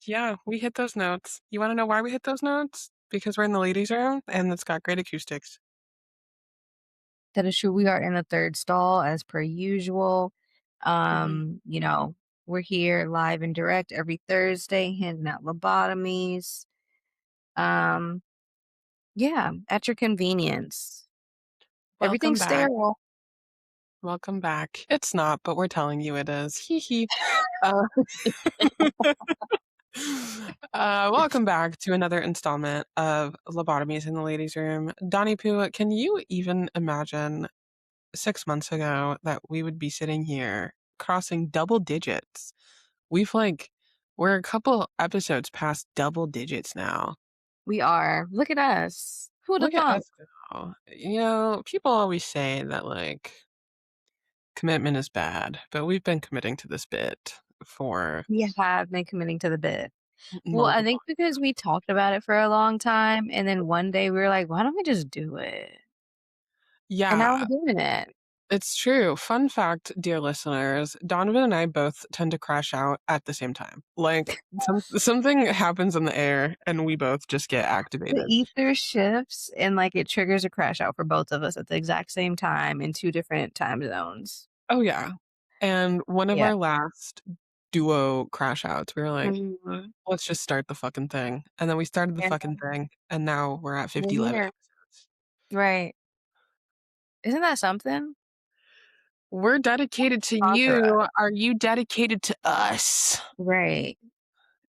Yeah, we hit those notes. You want to know why we hit those notes? Because we're in the ladies' room and it's got great acoustics. That is true. We are in the third stall as per usual. Hmm. You know, we're here live and direct every Thursday, handing out lobotomies. Um, yeah, at your convenience. Welcome Everything's back. sterile. Welcome back. It's not, but we're telling you it is. Hee hee. Uh, welcome back to another installment of Lobotomies in the Ladies' Room. Donnie Poo, can you even imagine 6 months ago that we would be sitting here crossing double digits? We're a couple episodes past double digits now. We are. Look at us. Who would have Look at thought? us go. People always say that commitment is bad, but we've been committing to this bit for We have been committing to the bit. Well, I multiple. think because we talked about it for a long time, and then one day we were like, why don't we just do it? And now we're Yeah, doing it. it's true. Fun fact, dear listeners, Donovan and I both tend to crash out at the same time. Like something happens in the air and we both just get The activated. ether shifts and like it triggers a crash out for both of us at the exact same time in two different time zones. Oh yeah. And one of Yeah. our last duo crash outs, we were like, Mhm. let's just start the fucking thing. And then we started the And fucking thing and now we're at we're 50 live here. episodes. Right. Isn't that something? We're dedicated to Conquer us. you. Are you dedicated to us? Right.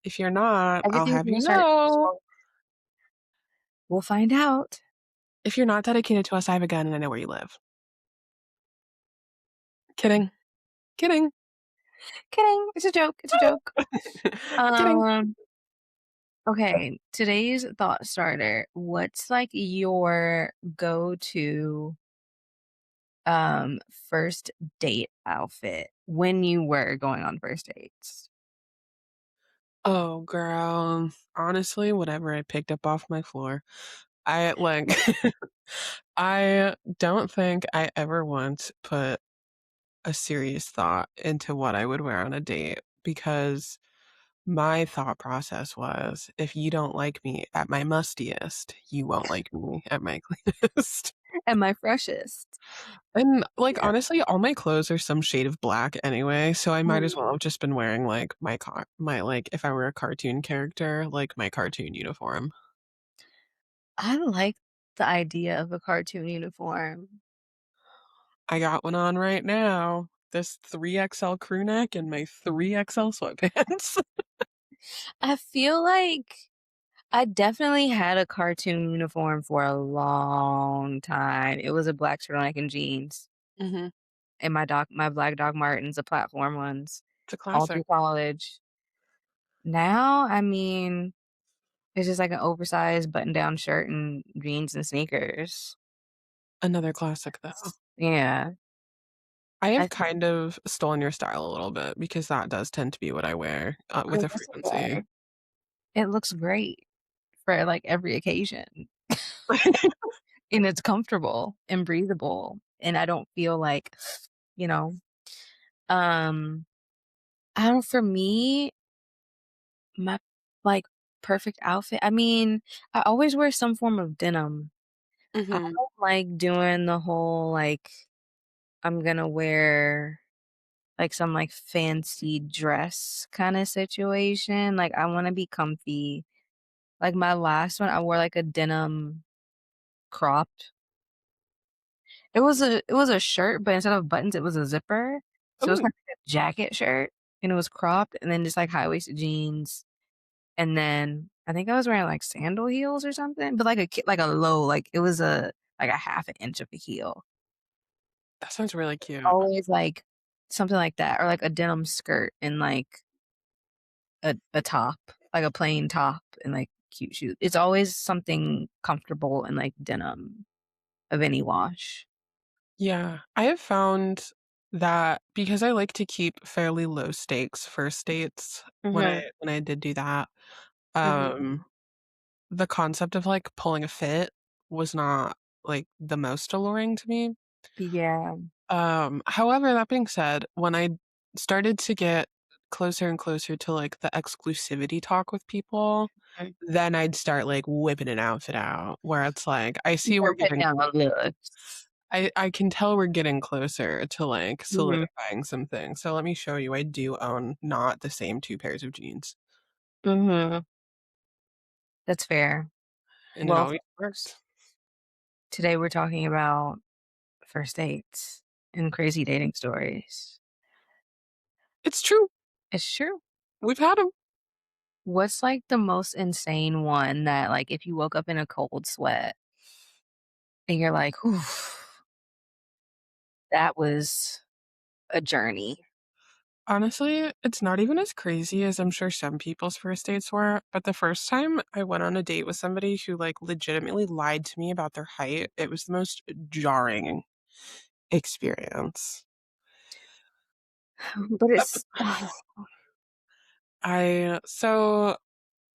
If you're not, I'll Everything's have gonna you start know. we'll find out. If you're not dedicated to us, I have a gun and I know where you live. Kidding. Kidding. Kidding. It's a joke. It's a joke. Kidding. Um, okay. Today's thought starter. What's like your go-to first date outfit when you were going on first dates? Oh, girl. Honestly, whatever I picked up off my floor. I like, I don't think I ever once put a serious thought into what I would wear on a date because my thought process was if you don't like me at my mustiest, you won't like me at my cleanest. And my freshest. And Yeah. honestly, all my clothes are some shade of black anyway, so I might as well Mhm. have just been wearing like my like if I were a cartoon character, like my cartoon uniform. I like the idea of a cartoon uniform. I got one on right now. This 3XL crew neck and my 3XL sweatpants. I feel like I definitely had a cartoon uniform for a long time. It was a black turtleneck and jeans, Hmm. and my black Doc Martens, the platform ones, It's a all classic. through college. Now, I mean, it's just like an oversized button-down shirt and jeans and sneakers. Another classic though. S Yeah. I I have think kind of stolen your style a little bit because that does tend to be what I wear with I a guess it frequency. does. It looks great for, like, every occasion, and it's comfortable and breathable, and I don't feel like, you know, um, I don't for me, my, like, perfect outfit I mean, I always wear some form of denim. I Hmm. don't like doing the whole, like, I'm gonna wear, like, some, like, fancy dress kinda situation, like, I wanna be comfy. Like, my last one, I wore, like, a denim cropped. It was a shirt, but instead of buttons, it was a zipper. So it was Ooh, kinda like a jacket shirt, and it was cropped, and then just, like, high-waisted jeans, and then I think I was wearing, like, sandal heels or something, but, like a low, like, it was like, a half an inch of a heel. that sounds really cute. Always, like, something like that, or, like, a denim skirt and, like, a top, like, a plain top and, like, cute shoes. It's always something comfortable and, like, denim of any wash. Yeah, I have found that because I like to keep fairly low stakes first dates Mhm, when I did do that, mhm. um, the concept of like pulling a fit was not like the most alluring to me. Yeah. However, that being said, when I started to get closer and closer to, like, the exclusivity talk with people, Mhm. then I'd start, like, whipping an outfit out where it's like, I see we're You're getting putting on looks. I can tell we're getting closer to, like, Mhm, solidifying something. So let me show you, I do own not the same 2 pairs of jeans, mhm. That's fair. and it Well, always worked. today we're talking about first dates and crazy dating stories. It's true. It's true. We've had them. What's, like, the most insane one that, like, if you woke up in a cold sweat and you're like, "Whew, that was a journey." Honestly, it's not even as crazy as I'm sure some people's first dates were, but the first time I went on a date with somebody who, like, legitimately lied to me about their height, it was the most jarring experience. But Uh, it's I so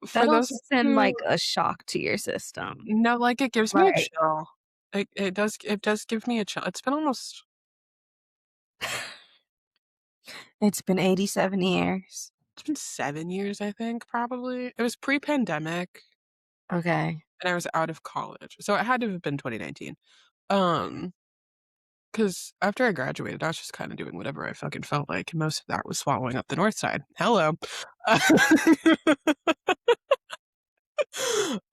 for that'll those of send, you like, a shock to your system. who no, like, it gives me a Right. chill. It does give me a chill. It's been almost It's been 87 years. it's been 7 years, I think, probably. It was pre-pandemic, Okay. and I was out of college, so it had to have been 2019. Um 'Cause after I graduated, I was just kinda doing whatever I fucking felt like, and most of that was following up the North Side. Hello.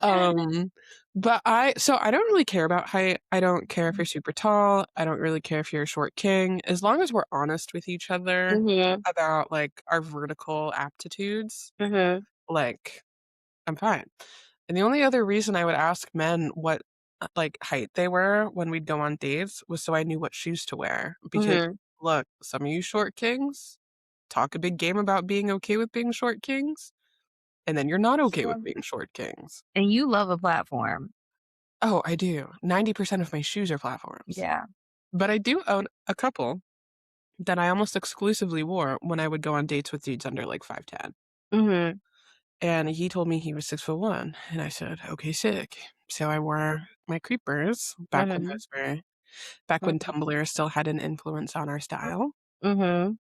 Um, but I don't really care about height. I don't care if you're super tall. I don't really care if you're a short king. As long as we're honest with each other Mhm, about, like, our vertical aptitudes, mhm, like, I'm fine. And the only other reason I would ask men what, like, height they were when we'd go on dates was so I knew what shoes to wear, because, mhm. look, some of you short kings talk a big game about being okay with being short kings, and then you're not okay with Sure. being short kings. And you love a platform. Oh, I do. 90% of my shoes are platforms. Yeah. But I do own a couple that I almost exclusively wore when I would go on dates with dudes under, like, 5'10". Mhm, And he told me he was 6'1", and I said, "Okay, sick." So I wore my creepers mhm, back when mhm, Tumblr still had an influence on our style. mhm.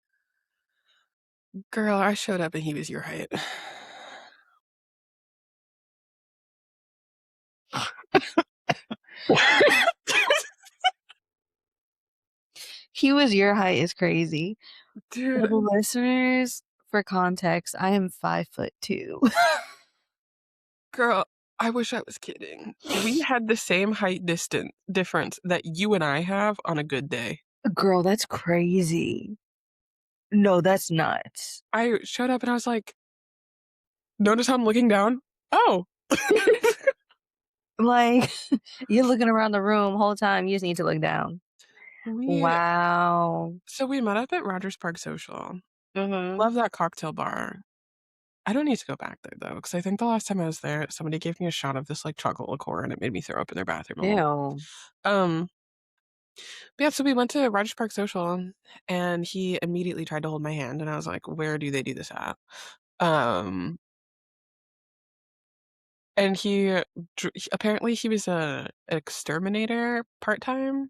Girl, I showed up and he was your height. He was your height is crazy. For the Dude, listeners, for context, I am 5'2". girl, I wish I was kidding. We had the same height distant difference that you and I have on a good day. Girl, that's crazy. No, that's nuts. I showed up and I was like, "Notice how I'm looking down?" "Oh." Like, you're looking around the room whole time, you just need to look down. We Wow. so we met up at Rogers Park Social. Mhm. Love that cocktail bar. I don't need to go back there though, because I think the last time I was there, somebody gave me a shot of this, like, chocolate liqueur, and it made me throw up in their bathroom a little bit. Ew. Um, but yeah, so we went to Rogers Park Social, and he immediately tried to hold my hand, and I was like, "Where do they do this at?" Um, and apparently he was a exterminator part-time.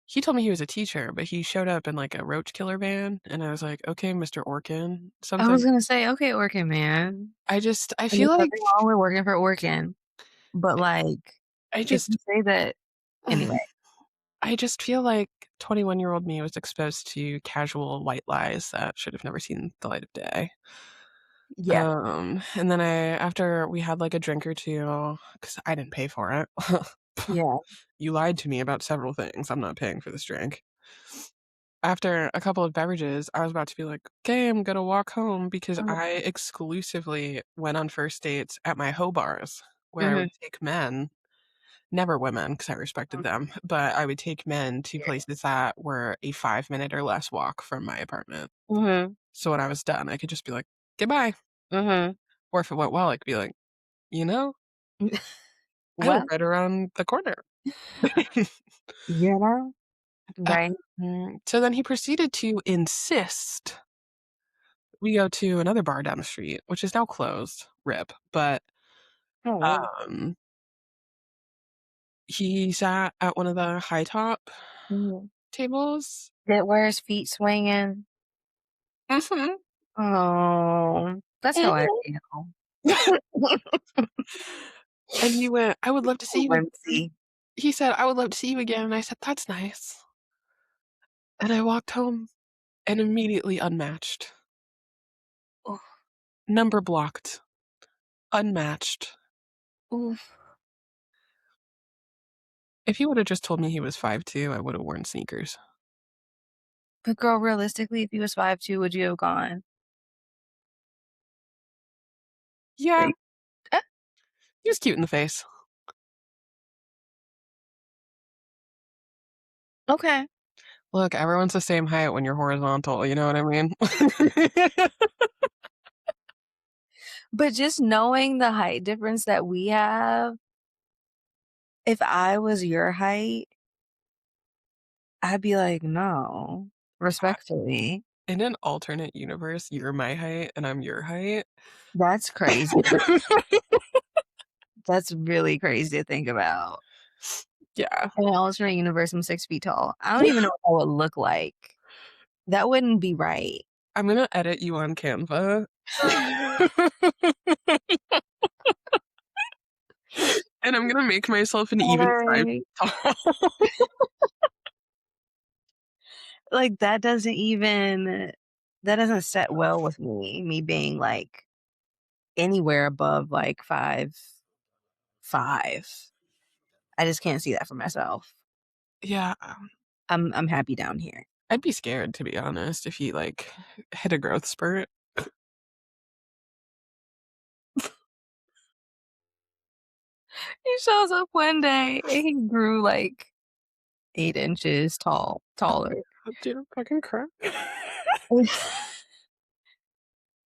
He told me he was a teacher, but he showed up in, like, a roach killer van, and I was like, "Okay, Mr. Orkin, I was something." gonna say, "Okay, Orkin, man." I And there's feel like nothing wrong with working for Orkin, but, like, I if you just say that anyway. I just feel like 21-year-old me was exposed to casual white lies that should have never seen the light of day. Yeah. And then after we had, like, a drink or 2, because I didn't pay for it. Yeah. You lied to me about several things, I'm not paying for this drink. After a couple of beverages, I was about to be like, "Okay, I'm gonna walk home," because Mhm, I exclusively went on first dates at my hoe bars, where I mhm, would take men, never women, because I respected mhm. them, but I would take men to Yeah. places that were a 5-minute or less walk from my apartment. Mhm, So when I was done, I could just be like, "Goodbye." mhm. Or if it went well, I could be like, "You know, I live Well, right around the corner." you know, Uh, right? so then he proceeded to insist we go to another bar down the street, which is now closed, RIP, but, Oh, um, he sat at one of the high top mhm. tables. That wears feet swinging. Mhm. Oh, that's how I feel. And he went, "I would love to see you." Whimsy. He said, "I would love to see you again." And I said, "That's nice." And I walked home and immediately unmatched. Oof, Number blocked. Unmatched. oof. If he would have just told me he was 5'2", I would have worn sneakers. But girl, realistically, if he was 5'2", would you have gone? Yeah, Like, eh, he was cute in the face. okay. Look, everyone's the same height when you're horizontal, you know what I mean? But just knowing the height difference that we have, if I was your height, I'd be like, "No," respectfully. In an alternate universe, you're my height and I'm your height. That's crazy. That's really crazy to think about. Yeah. In an alternate universe, I'm 6 feet tall. I don't even know what that would look like. That wouldn't be right. I'm gonna edit you on Canva. And I'm gonna make myself an even 5 Like feet tall. like, that doesn't set well with me being, like, anywhere above, like, 5'5". I just can't see that for myself. Yeah, I'm happy down here. I'd be scared, to be honest, if he, like, hit a growth spurt. He shows up one day and he grew, like, 8 inches Oh taller. my god, dude, I'm fucking crying.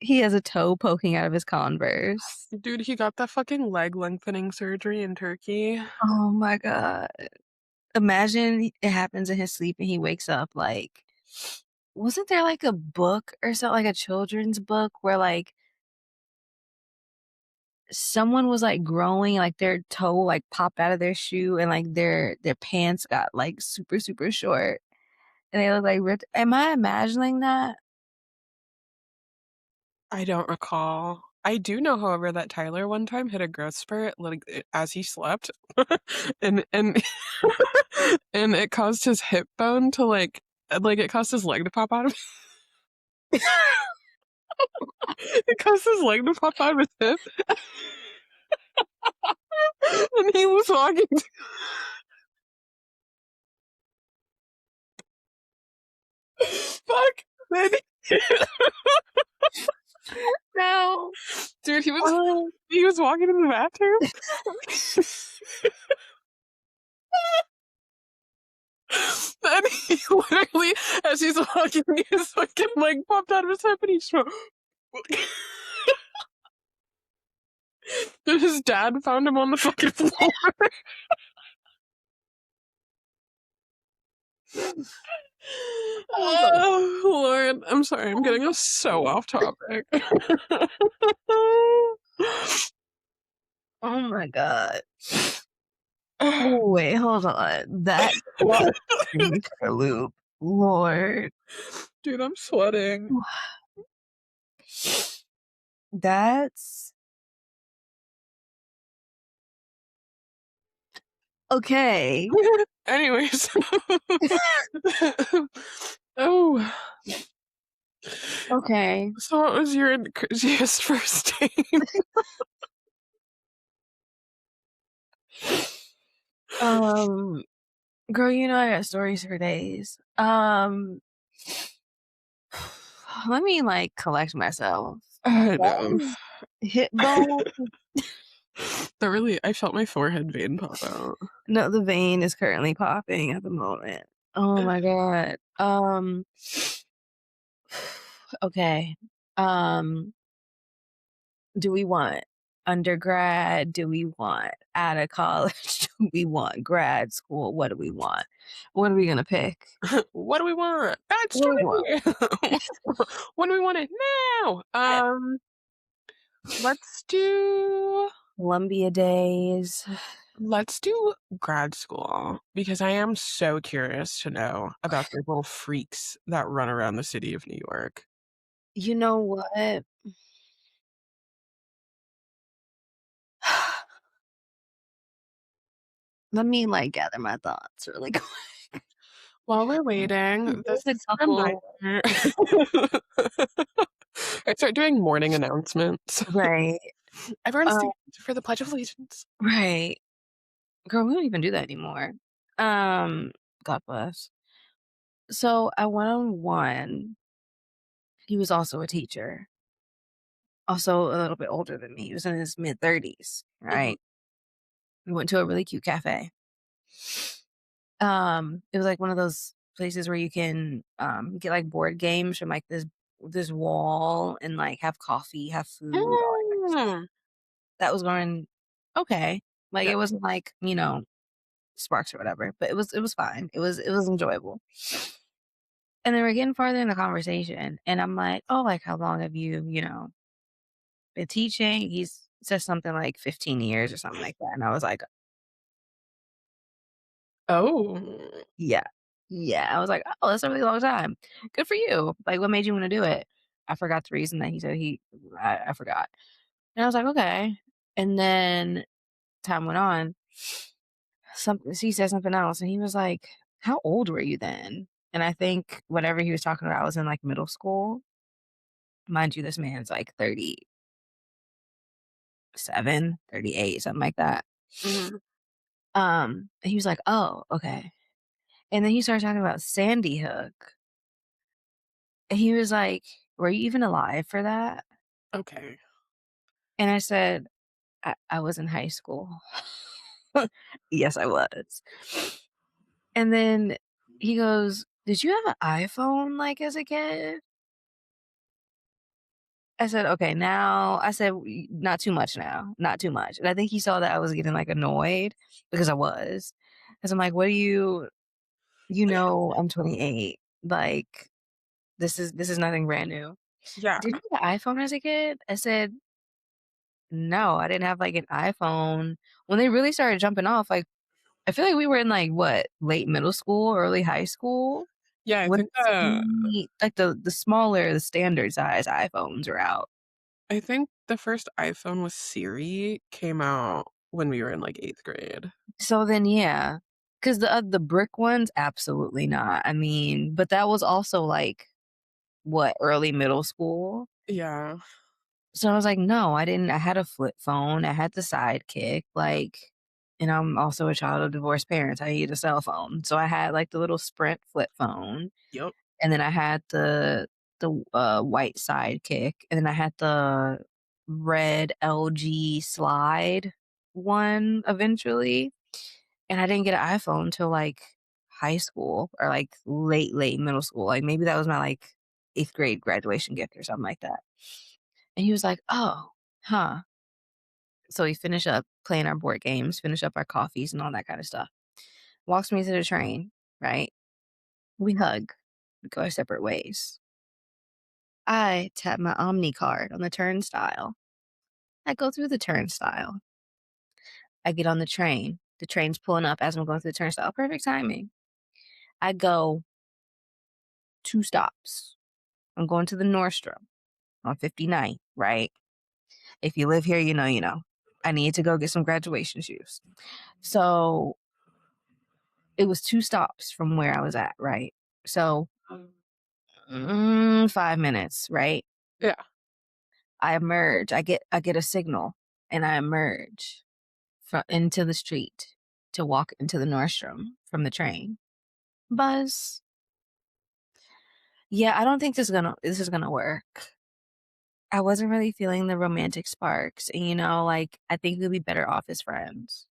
He has a toe poking out of his Converse. Dude, he got that fucking leg lengthening surgery in Turkey. Oh my god. Imagine it happens in his sleep and he wakes up like wasn't there like a book or something, like a children's book where like someone was like growing, like their toe like popped out of their shoe and like their pants got like super, super short and they look like ripped. Am I imagining that? I don't recall. I do know, however, that Tyler one time hit a growth spurt, like, as he slept, and and it caused his hip bone to, it caused his leg to pop out of it caused his leg to pop out of his hip, and he was walking fuck, man. No. Dude, Oh, he was walking in the bathroom. And he literally, as he's walking, his fucking leg popped out of his hip, and he just went. Then his dad found him on the fucking floor. hold on. Oh Lord, I'm sorry. I'm getting us so off topic. Oh my god. Oh, wait, hold on. That threw me for a loop. Lord. Dude, I'm sweating. That's okay. Anyways. Oh, Okay. so what was your craziest first date? Um, girl, you know I got stories for days. Let me, like, collect myself. I That know. is hip bone That really, I felt my forehead vein pop out. no, the vein is currently popping at the moment. Oh my god. Okay. Um, do we want undergrad? Do we want out of college? Do we want grad school? What do we want? What are we gonna pick? What do we want? What do we want? Backstory. What do we want it now? Let's do Columbia days. let's do grad school because I am so curious to know about the little freaks that run around the city of New York. You know what? Let me, like, gather my thoughts really quick. While we're waiting, There's this a is a couple. reminder. I start doing morning announcements. Right. Everyone Uh, stand for the Pledge of Allegiance. right. Girl, we don't even do that anymore. God bless. So I went on one. He was also a teacher, also a little bit older than me. He was in his mid-30s, Mhm. right? We went to a really cute cafe. It was like one of those places where you can get like board games from like this wall and like have coffee, have food, all that kind of stuff. Mm. That was going okay. Like Yeah. it wasn't like, sparks or whatever, but it was fine. It was enjoyable. And then we're getting farther in the conversation and I'm like, "Oh, like how long have you been teaching?" He's says something like 15 years or something like that. And I was like, Oh. yeah. Yeah. I was like, "Oh, that's a really long time. Good for you. Like, what made you wanna do it?" I forgot the reason that he said I forgot. And I was like, "Okay." And then time went on. He said something else, and he was like, "How old were you then?" And I think whatever he was talking about was in, like, middle school. Mind you, this man's, like, 37, 38, something like that. Mhm. He was like, "Oh, okay." And then he started talking about Sandy Hook. And he was like, "Were you even alive for that?" Okay. And I said, "I was in high school." Yes, I was. And then he goes, "Did you have an iPhone, like, as a kid?" I said, "Okay, now," I said, Not too much now, not too much." And I think he saw that I was getting, like, annoyed because I was. 'Cause I'm like, "What do I'm 28. Like, this is nothing brand new." Yeah. "Did you have an iPhone as a kid?" I said, "No, I didn't have, like, an iPhone." When they really started jumping off, like, I feel like we were in, like, what, late middle school, early high school Yeah, I when think, the smaller, the standard size iPhones were out. I think the first iPhone with Siri came out when we were in, like, 8th grade. So then, yeah, because the brick ones, absolutely not. I mean, but that was also, like, what, early middle school? Yeah. So I was like, "No, I didn't." I had a flip phone, I had the Sidekick, like, and I'm also a child of divorced parents, I needed a cell phone. So I had, like, the little Sprint flip phone, Yep. and then I had the white Sidekick, and then I had the red LG Slide one eventually, and I didn't get an iPhone till, like, high school or, like, late middle school, like, maybe that was my, like, 8th grade graduation gift or something like that. And he was like, "Oh, huh." So we finish up playing our board games, finish up our coffees and all that kinda stuff. Walks me to the train, right? We hug. We go our separate ways. I tap my Omni card on the turnstile. I go through the turnstile. I get on the train. The train's pulling up as I'm going through the turnstile. Perfect timing. I go 2 stops. I'm going to the Nordstrom on 59th, right? If you live here, you know, you know. I need to go get some graduation shoes. So it was 2 stops from where I was at, right? So, 5 minutes, right? Yeah. I emerge. I get a signal, and I emerge into the street to walk into the Nordstrom from the train. Buzz. Yeah, I don't think this is gonna work. I wasn't really feeling the romantic sparks, and, like, I think we'd be better off as friends.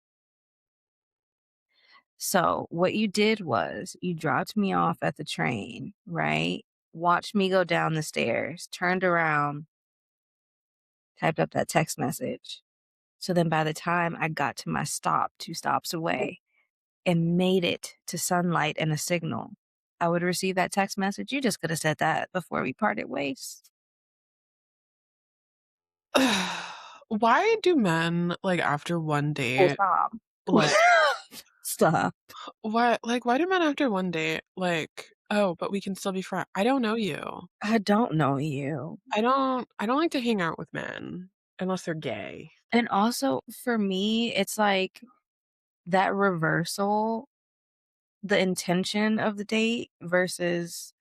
So, what you did was you dropped me off at the train, right? Watched me go down the stairs, turned around, typed up that text message. So then by the time I got to my stop 2 stops away and made it to sunlight and a signal, I would receive that text message. You just coulda said that before we parted ways. Why do men, like, after one Full date, stop. like Stop. why do men after one date, like Oh, but we can still be friends. I don't know you. I don't know you. I don't like to hang out with men unless they're gay. And also for me, it's like that reversal, the intention of the date versus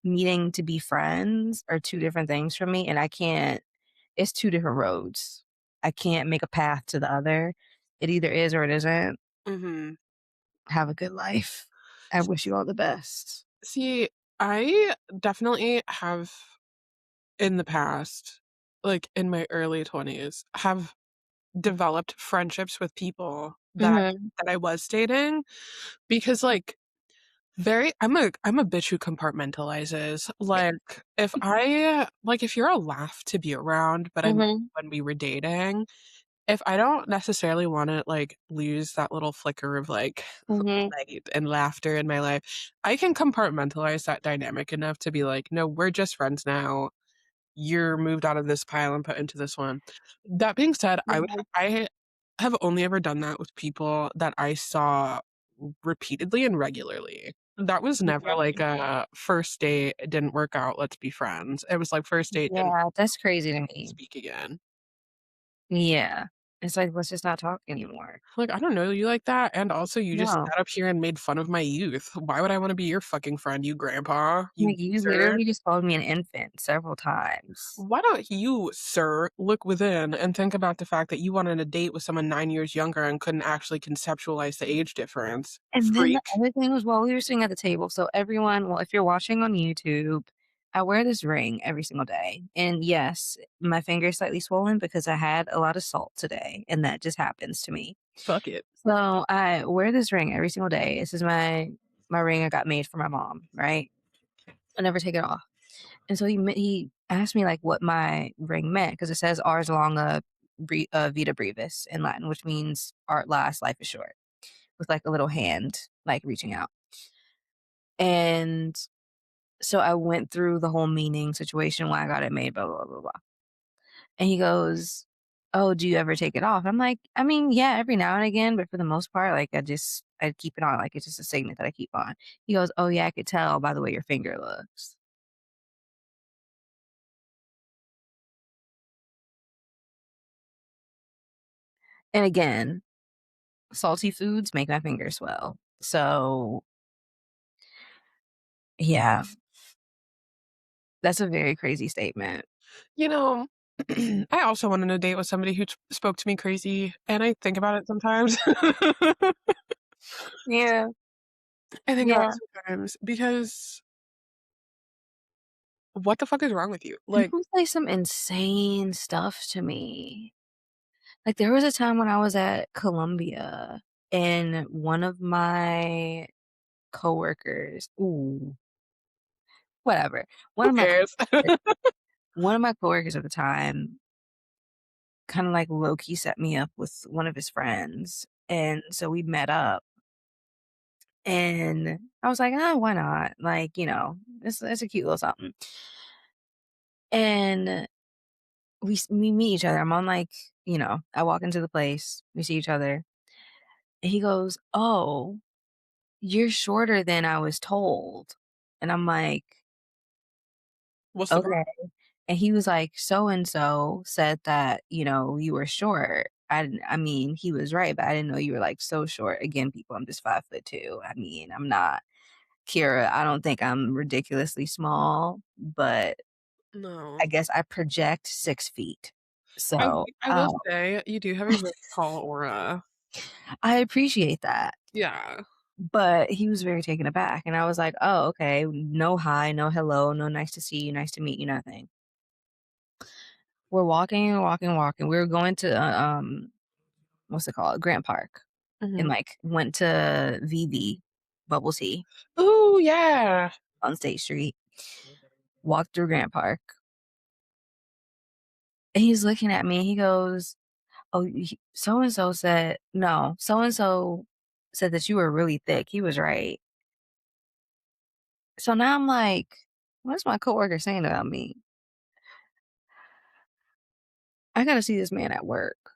meeting to be friends are 2 different things for me, and I can't it's 2 different roads. I can't make a path to the other. It either is or it isn't. Mhm. Have a good life. I wish you all the best. See, I definitely have in the past, like in my early 20s, have developed friendships with people Mhm. that I was dating because like I'm a bitch who compartmentalizes. Like if you're a laugh to be around, but I met Mhm. when we were dating, if I don't necessarily wanna, like, lose that little flicker of, like, Mhm. light and laughter in my life, I can compartmentalize that dynamic enough to be like, "No, we're just friends now. You're moved out of this pile and put into this one." That being said, Yeah. I have only ever done that with people that I saw repeatedly and regularly. That was never like a first date, it didn't work out, let's be friends. It was like first date, didn't Yeah, that's crazy to me. speak again. Yeah. It's like, let's just not talk anymore. Like, I don't know you like that, and also you just No. sat up here and made fun of my youth. Why would I wanna be your fucking friend, you grandpa? You Like, you loser. literally just called me an infant several times. Why don't you, sir, look within and think about the fact that you went on a date with someone 9 years younger and couldn't actually conceptualize the age difference? And then the Freak. other thing was while we were sitting at the table, so everyone well, if you're watching on YouTube, I wear this ring every single day. And yes, my finger is slightly swollen because I had a lot of salt today, and that just happens to me. Fuck it. So I wear this ring every single day. This is my ring I got made for my mom, right? I never take it off. And so he asked me like what my ring meant because it says "Ars longa, vita brevis" in Latin, which means "Art lasts, life is short," with like a little hand like reaching out. And so I went through the whole meaning situation why I got it made, blah blah blah blah. And he goes, "Oh, do you ever take it off?" I'm like, "I mean, yeah, every now and again, but for the most part, like I keep it on, like it's just a signet that I keep on." He goes, "Oh yeah, I could tell by the way your finger looks." And again, salty foods make my fingers swell. So, yeah, that's a very crazy statement. You know, I also went on a date with somebody who spoke to me crazy, and I think about it sometimes. Yeah, I think about yeah. it sometimes because what the fuck is wrong with you? Like, People say some insane stuff to me. Like, there was a time when I was at Columbia and one of my coworkers ooh, whatever. One who of my cares? one of my coworkers at the time kinda, like, low key set me up with one of his friends, and so we met up, and I was like, "Ah, why not?" Like, it's a cute little something. And we meet each other. I'm on, like, I walk into the place, we see each other, and he goes, "Oh, you're shorter than I was told." And I'm like, What's the problem? "Okay." And he was like, "So and so said that, you were short." I mean, he was right, but I didn't know you were, like, so short. Again, people, I'm just 5'2". I mean, I'm not Kira, I don't think I'm ridiculously small, but I No. guess I project 6 feet. I So, I will say you do have a very tall aura. I appreciate that, Yeah. but he was very taken aback, and I was like, "Oh, okay. No hi, no hello, no nice to see you, nice to meet you, nothing." We're walking and walking and walking. We were going to, what's it called? Grant Park, and, Mhm. like, went to VV, Bubble Tea Ooh, yeah. on State Street, walked through Grant Park, and he's looking at me, he goes, "Oh, so and so said no, so and so said that you were really thick." He was right. So now I'm like, "What's my coworker saying about me? I gotta see this man at work."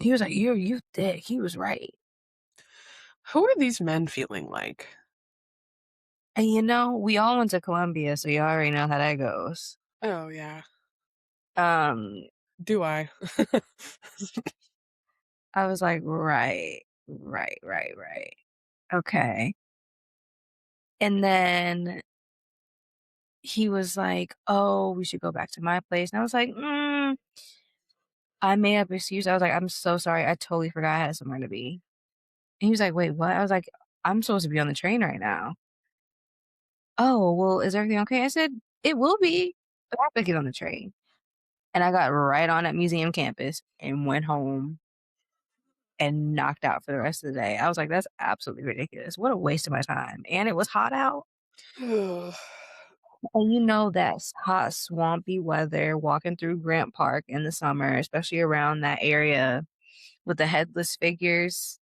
He was like, "You thick." He was right. Who are these men feeling like? And, we all went to Columbia, so you already know how that goes. Oh, yeah. Um, Do I? I was like, "Right, right, right, right. Okay." And then he was like, "Oh, we should go back to my place." And I was like, I made up an excuse. I was like, "I'm so sorry. I totally forgot I had somewhere to be." And he was like, "Wait, what?" I was like, "I'm supposed to be on the train right now." "Oh, well, is everything okay?" I said, "It will be, but I have to get on the train." And I got right on at museum campus and went home and knocked out for the rest of the day. I was like, "That's absolutely ridiculous. What a waste of my time." And it was hot out. Ugh. And that hot, swampy weather walking through Grant Park in the summer, especially around that area with the headless figures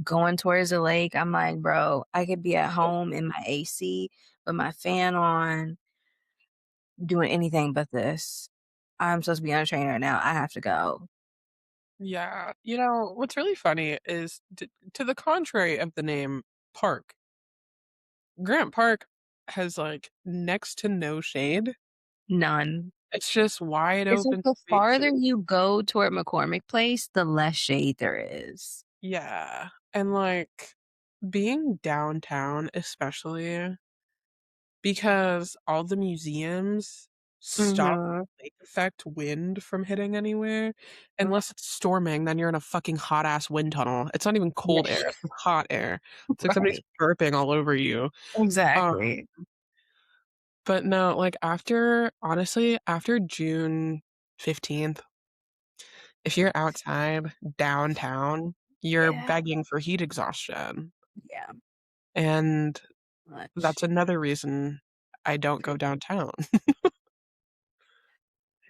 going towards the lake. I'm like, bro, I could be at home in my AC with my fan on, doing anything but this. I'm supposed to be on a train right now. I have to go. Yeah. What's really funny is to the contrary of the name park, Grant Park has like next to no shade. None. It's just wide It's like open the farther spaces. you go toward McCormick Place, the less shade there is. Yeah. And like being downtown, especially because all the museums stop Mhm. the lake effect wind from hitting anywhere. Unless it's storming, then you're in a fucking hot ass wind tunnel. It's not even Yeah, cold air, it's just hot air. It's like somebody's right. burping all over you. Um, Exactly. but no, like after June 15th, if you're outside downtown, you're Yeah, begging for heat exhaustion. yeah, And much. that's another reason I don't go downtown.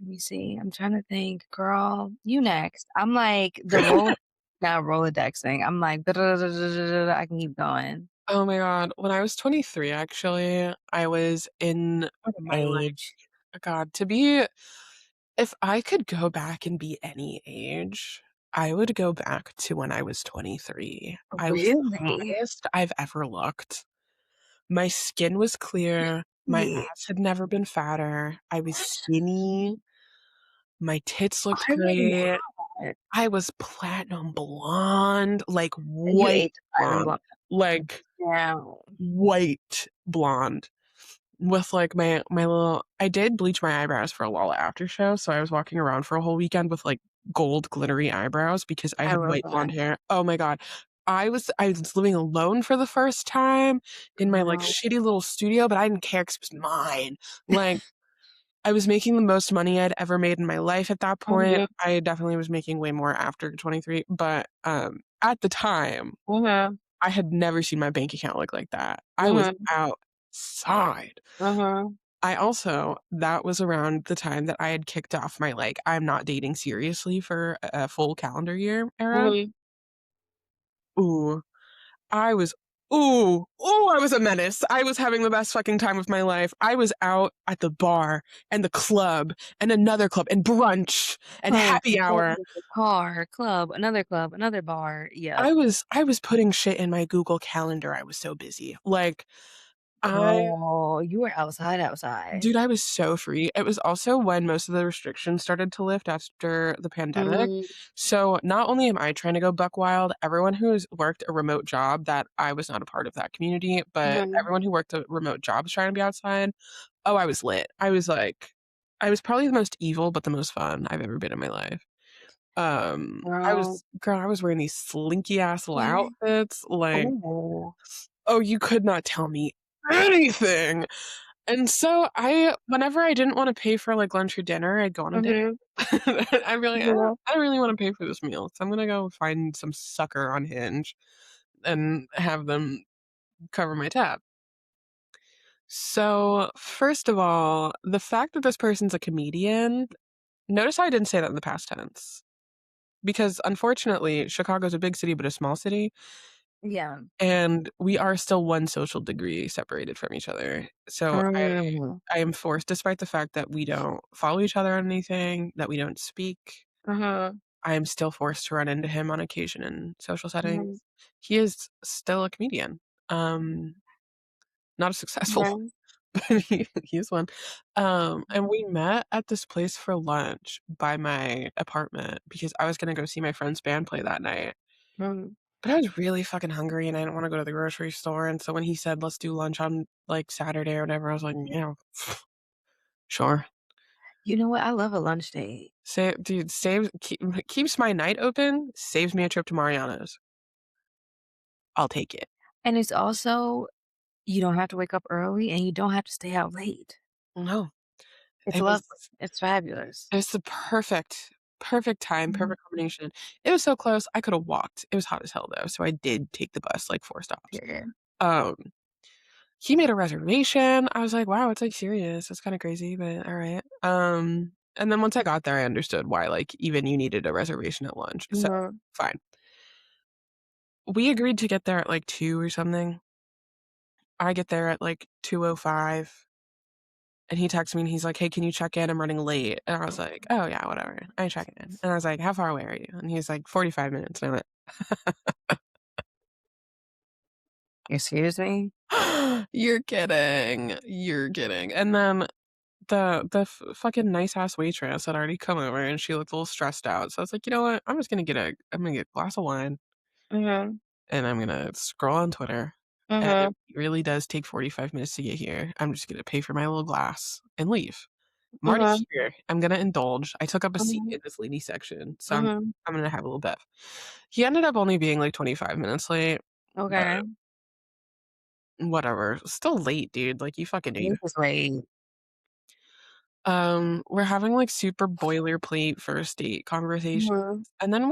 Let me see. I'm trying to think. Girl, you next. I'm like the roll now Rolodex thing. I'm like I can keep going. Oh my god, when I was 23, actually, I was in What an my, age. god, to be if I could go back and be any age, I would go back to when I was 23. I was the Really? hottest I've ever looked. My skin was clear, my Yeah. ass had never been fatter, I was skinny, my tits looked I didn't great, know. I was platinum blonde, like You white ate the platinum blonde, blonde like down. white blonde. With, like, my little I did bleach my eyebrows for a Lolla after show, so I was walking around for a whole weekend with, like, gold glittery eyebrows because I I had love white that. blonde hair. Oh my god. I was living alone for the first time in my, like, Girl. shitty little studio, but I didn't care 'cause it was mine. Like, I was making the most money I'd ever made in my life at that point. Mhm, I definitely was making way more after 23, but, at the time, mhm, I had never seen my bank account look like that. I was mhm, outside. mhm, I also that was around the time that I had kicked off my, like, I'm not dating seriously for a full calendar year era. mhm. Ooh, I was I was a menace. I was having the best fucking time of my life. I was out at the bar and the club and another club and brunch and Club, happy hour. the car, club, another bar. Yep. I was putting shit in my Google Calendar. I was so busy. Like, I Girl, you were outside, outside. Dude, I was so free. It was also when most of the restrictions started to lift after the pandemic. Mhm, So not only am I trying to go buck wild, everyone who's worked a remote job that I was not a part of that community, but mhm. everyone who worked a remote job was trying to be outside. Oh, I was lit. I was probably the most evil, but the most fun I've ever been in my life. Girl, I was wearing these slinky ass little okay. outfits. Like, Oh. oh, you could not tell me anything. And so whenever I didn't wanna pay for, like, lunch or dinner, I'd go on a date. Mhm, I'd be like, mhm. I don't really wanna pay for this meal, so I'm gonna go find some sucker on Hinge and have them cover my tab." So, first of all, the fact that this person's a comedian, notice how I didn't say that in the past tense, because unfortunately, Chicago's a big city, but a small city, Yeah. and we are still one social degree separated from each other. So Mhm, I am forced despite the fact that we don't follow each other on anything, that we don't speak. uh-huh. I am still forced to run into him on occasion in social Mhm, settings. He is still a comedian. Um, Not a successful one, mhm, but he is one. And we met at this place for lunch by my apartment because I was gonna go see my friend's band play that night. mhm. But I was really fucking hungry and I didn't wanna go to the grocery store, and so when he said, "Let's do lunch on, like, Saturday or whatever," I was like, "Yeah, sure." You know what? I love a lunch date, Saves keeps my night open, saves me a trip to Mariana's. I'll take it. and it's also you don't have to wake up early, and you don't have to stay out late. No, It's it was lovely. It's fabulous. it was the perfect time, Mhm. perfect combination. It was so close, I coulda walked. It was hot as hell, though, so I did take the bus, like, 4 stops. Period. Um, he made a reservation. I was like, "Wow, it's, like, serious. That's kinda crazy, but alright." And then once I got there, I understood why, like, even you needed a reservation at lunch, so Mhm. fine. We agreed to get there at, like, 2 or something. I get there at, like, 2:05, and he texts me and he's like, "Hey, can you check in? I'm running late." And I was like, "Oh, yeah, whatever. I check in." And I was like, "How far away are you?" And he's like, "45 minutes." And I Excuse me? went, "You're kidding. You're kidding." And then the fucking nice ass waitress had already come over and she looked a little stressed out. So I was like, "You know what? I'm gonna get a glass of wine Mhm, and I'm gonna scroll on Twitter. And it mhm, really does take 45 minutes to get here. I'm just gonna pay for my little glass and leave. I'm already mhm, here. I'm gonna indulge." I took up a seat mhm, in this lady section, so mhm. I'm gonna have a little bit. He ended up only being, like, 25 minutes late, but Okay. whatever. Still late, dude, like, you fucking knew. This is late. We're having, like, super boilerplate first date conversations, Mhm. and then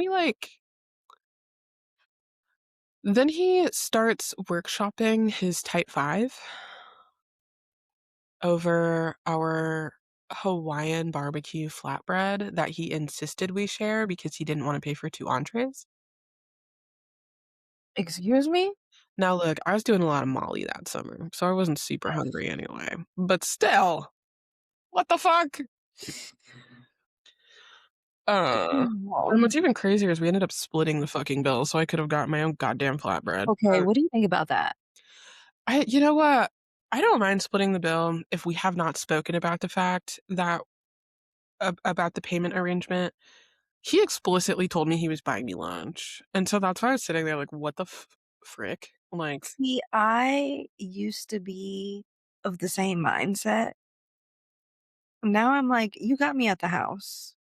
then he starts workshopping his Type 5 over our Hawaiian barbecue flatbread that he insisted we share because he didn't wanna pay for 2 entrees. Excuse me? Now look, I was doing a lot of Molly that summer, so I wasn't super hungry anyway, but still, what the fuck? And what's even crazier is we ended up splitting the fucking bill so I could have got my own goddamn flatbread. Okay, what do you think about that? You know what? I don't mind splitting the bill if we have not spoken about the fact that about the payment arrangement. He explicitly told me he was buying me lunch, and so that's why I was sitting there like, "What the frick?" Like, See, I used to be of the same mindset. Now I'm like, "You got me at the house."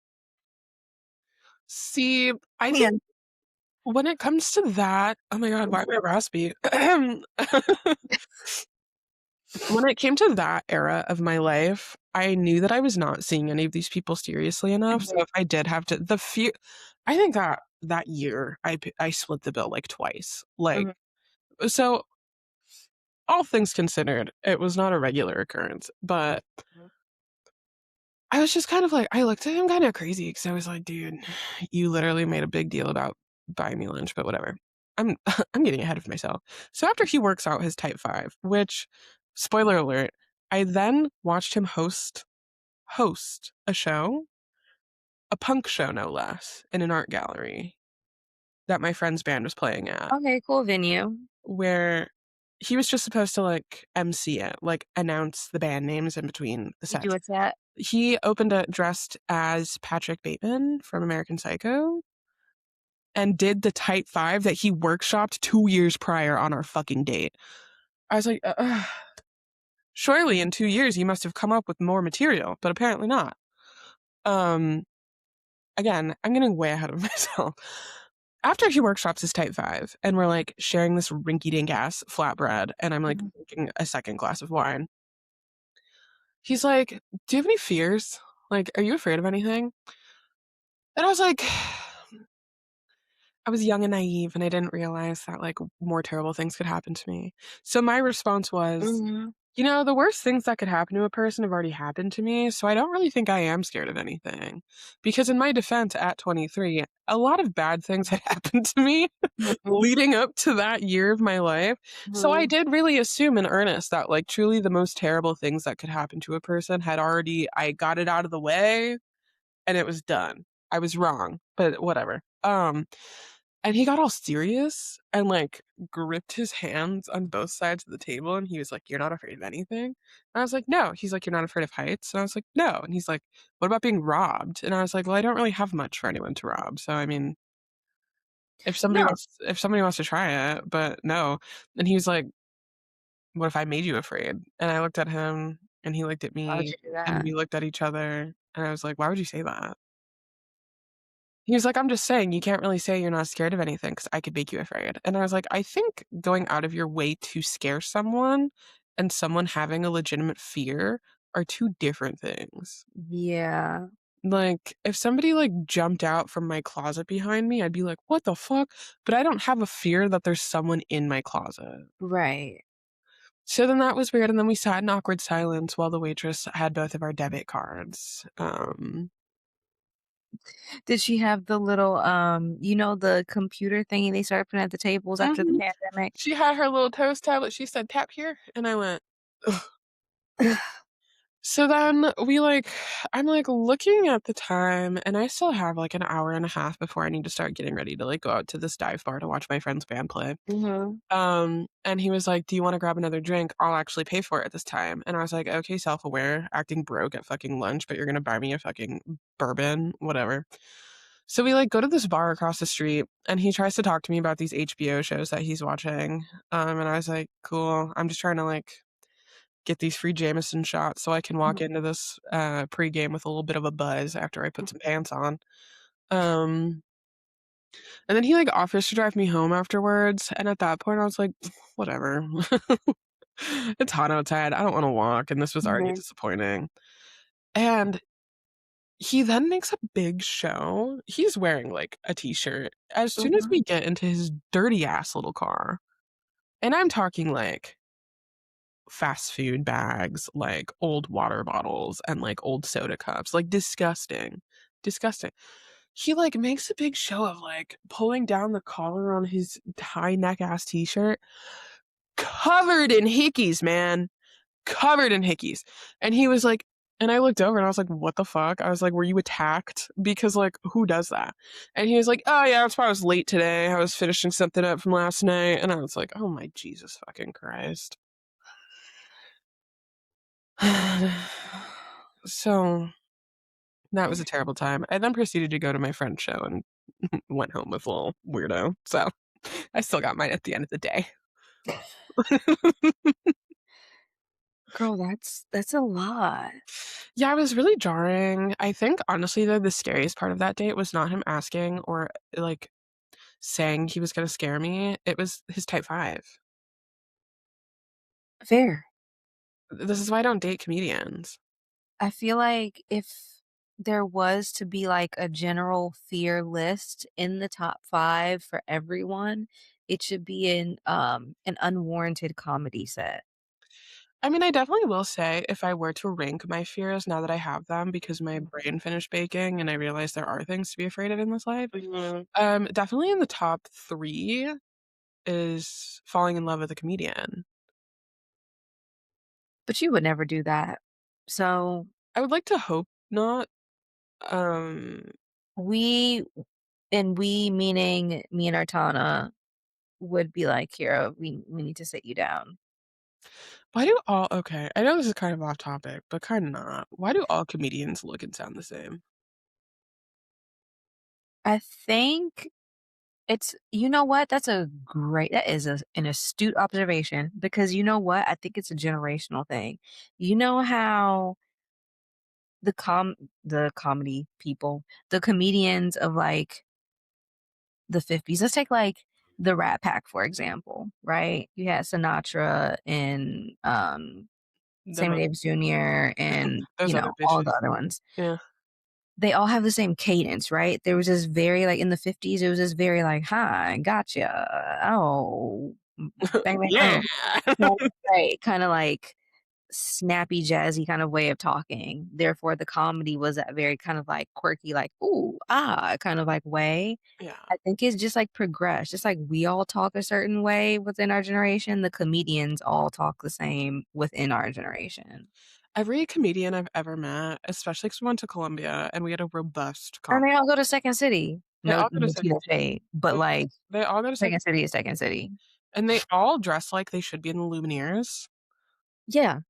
see, I Yeah. think when it comes to that, oh my god, why am I raspy? When it came to that era of my life, I knew that I was not seeing any of these people seriously enough, so Mhm, if I did have to the few I think that that year, I split the bill, like, twice, like mhm, so, all things considered, it was not a regular occurrence, but mhm. I was just kind of like I looked at him kinda crazy because I was like, "Dude, you literally made a big deal about buying me lunch, but whatever." I'm I'm getting ahead of myself. So after he works out his Type 5, which, spoiler alert, I then watched him host a show, a punk show no less, in an art gallery that my friend's band was playing at, Okay, cool venue. where he was just supposed to, like, MC it, like, announce the band names in between the Did you sets. attend? He opened it dressed as Patrick Bateman from American Psycho and did the Type 5 that he workshopped 2 years prior on our fucking date. I was like, surely in 2 years you must have come up with more material," but apparently not. Um, Again, I'm getting way ahead of myself. After he workshops his Type 5 and we're, like, sharing this rinky-dink ass flatbread and I'm, like, Mhm. drinking a second glass of wine, he's like, "Do you have any fears? Like, are you afraid of anything?" And I was like, I was young and naive, and I didn't realize that, like, more terrible things could happen to me. So my response was, Mhm, "You know, the worst things that could happen to a person have already happened to me, so I don't really think I am scared of anything." Because in my defense at 23, a lot of bad things had happened to me mhm, leading up to that year of my life. So I mhm. did really assume in earnest that, like, truly the most terrible things that could happen to a person had already I got it out of the way, and it was done. I was wrong, but whatever. And he got all serious and, like, gripped his hands on both sides of the table, and he was like, "You're not afraid of anything?" And I was like, "No." He's like, "You're not afraid of heights?" And I was like, "No." And he's like, "What about being robbed?" And I was like, "Well, I don't really have much for anyone to rob, so, I mean, No. if somebody wants to try it, but no." And he was like, "What if I made you afraid?" And I looked at him, and he looked at Why would me, you do and that? we looked at each other, and I was like, "Why would you say that?" He was like, "I'm just saying, you can't really say you're not scared of anything because I could make you afraid." And I was like, "I think going out of your way to scare someone and someone having a legitimate fear are 2 different things." Yeah. Like, if somebody, like, jumped out from my closet behind me, I'd be like, "What the fuck?" But I don't have a fear that there's someone in my closet. Right. So then that was weird, and then we sat in awkward silence while the waitress had both of our debit cards. Did she have the little, the computer thingy they started putting at the tables after the Mhm. pandemic? She had her little toast tablet, she said, "Tap here," and I went, ugh. So then I'm, like, looking at the time, and I still have, like, an hour and a half before I need to start getting ready to, like, go out to this dive bar to watch my friend's band play. Mhm. And he was like, "Do you wanna grab another drink? I'll actually pay for it this time." And I was like, "Okay, self-aware, acting broke at fucking lunch, but you're gonna buy me a fucking bourbon, whatever." So we, like, go to this bar across the street, and he tries to talk to me about these HBO shows that he's watching. And I was like, "Cool, I'm just trying to, like, get these free Jameson shots so I can walk into this, pregame with a little bit of a buzz after I put some pants on." Um, and then he, like, offers to drive me home afterwards, and at that point, I was like, "Whatever." It's hot outside, I don't wanna walk, and this was already Mhm. disappointing. And he then makes a big show. He's wearing, like, a T-shirt as soon as Mhm. we get into his dirty ass little car, and I'm talking, like, fast food bags, like, old water bottles, and, like, old soda cups, like, disgusting, disgusting. He, like, makes a big show of, like, pulling down the collar on his high neck ass T-shirt, covered in hickeys, man. Covered in hickeys. And he was like and I looked over and I was like, "What the fuck?" I was like, "Were you attacked?" Because, like, who does that? And he was like, "Oh, yeah, that's why I was late today. I was finishing something up from last night." And I was like, "Oh my Jesus fucking Christ." So, that was a terrible time. I then proceeded to go to my friend's show and went home with a little weirdo. So, I still got mine at the end of the day. Girl, that's a lot. Yeah, it was really jarring. I think, honestly, though, the scariest part of that date was not him asking or, like, saying he was gonna scare me, it was his type 5. Fair. This is why I don't date comedians. I feel like if there was to be, like, a general fear list in the top 5 for everyone, it should be an unwarranted comedy set. I mean, I definitely will say if I were to rank my fears now that I have them because my brain finished baking and I realized there are things to be afraid of in this life, Mhm. definitely in the top 3 is falling in love with a comedian. But you would never do that. So, I would like to hope not, um, we and we meaning me and Artana would be like, "Hero, we need to sit you down." why do all okay, I know this is kind of off topic, but kinda not. Why do all comedians look and sound the same? I think it's you know what? That is an astute observation because you know what? I think it's a generational thing. You know how the com the comedy people, the comedians of, like, the '50s, let's take, like, the Rat Pack, for example, right? You had Sinatra and, Them Sammy other Davis Jr. and, those other all the bitches. other ones. Yeah. They all have the same cadence, right? There was this very, like, in the '50s, it was this very, like, "Hi, gotcha. Oh, bang, bang, Yeah. boom." Right, right, kinda like snappy, jazzy kind of way of talking. Therefore, the comedy was that very kind of like quirky, like, "Ooh, ah," kind of like way. Yeah. I think it's just like progressed. Just like we all talk a certain way within our generation, the comedians all talk the same within our generation. Every comedian I've ever met, especially 'cause we went to Columbia and we had a robust And com they all go to Second City. they No all go to no tea, Second no City. shade, but, They like, they all go to Second Second City City, is Second City. and they all dress like they should be in the Lumineers, Yeah.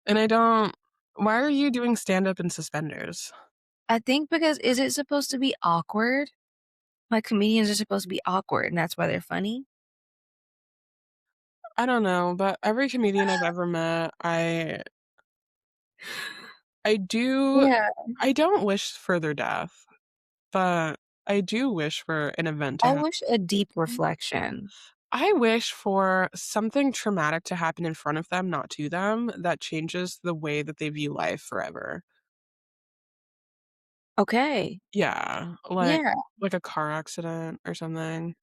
and I don't why are you doing stand-up in suspenders? I think because is it supposed to be awkward? Like, comedians are supposed to be awkward, and that's why they're funny? I don't know, but every comedian I've ever met, I do Yeah. I don't wish for their death, but I do wish for an event to I happen. wish a deep reflection. I wish for something traumatic to happen in front of them, not to them, that changes the way that they view life forever. Okay. Yeah, Yeah. like a car accident or something.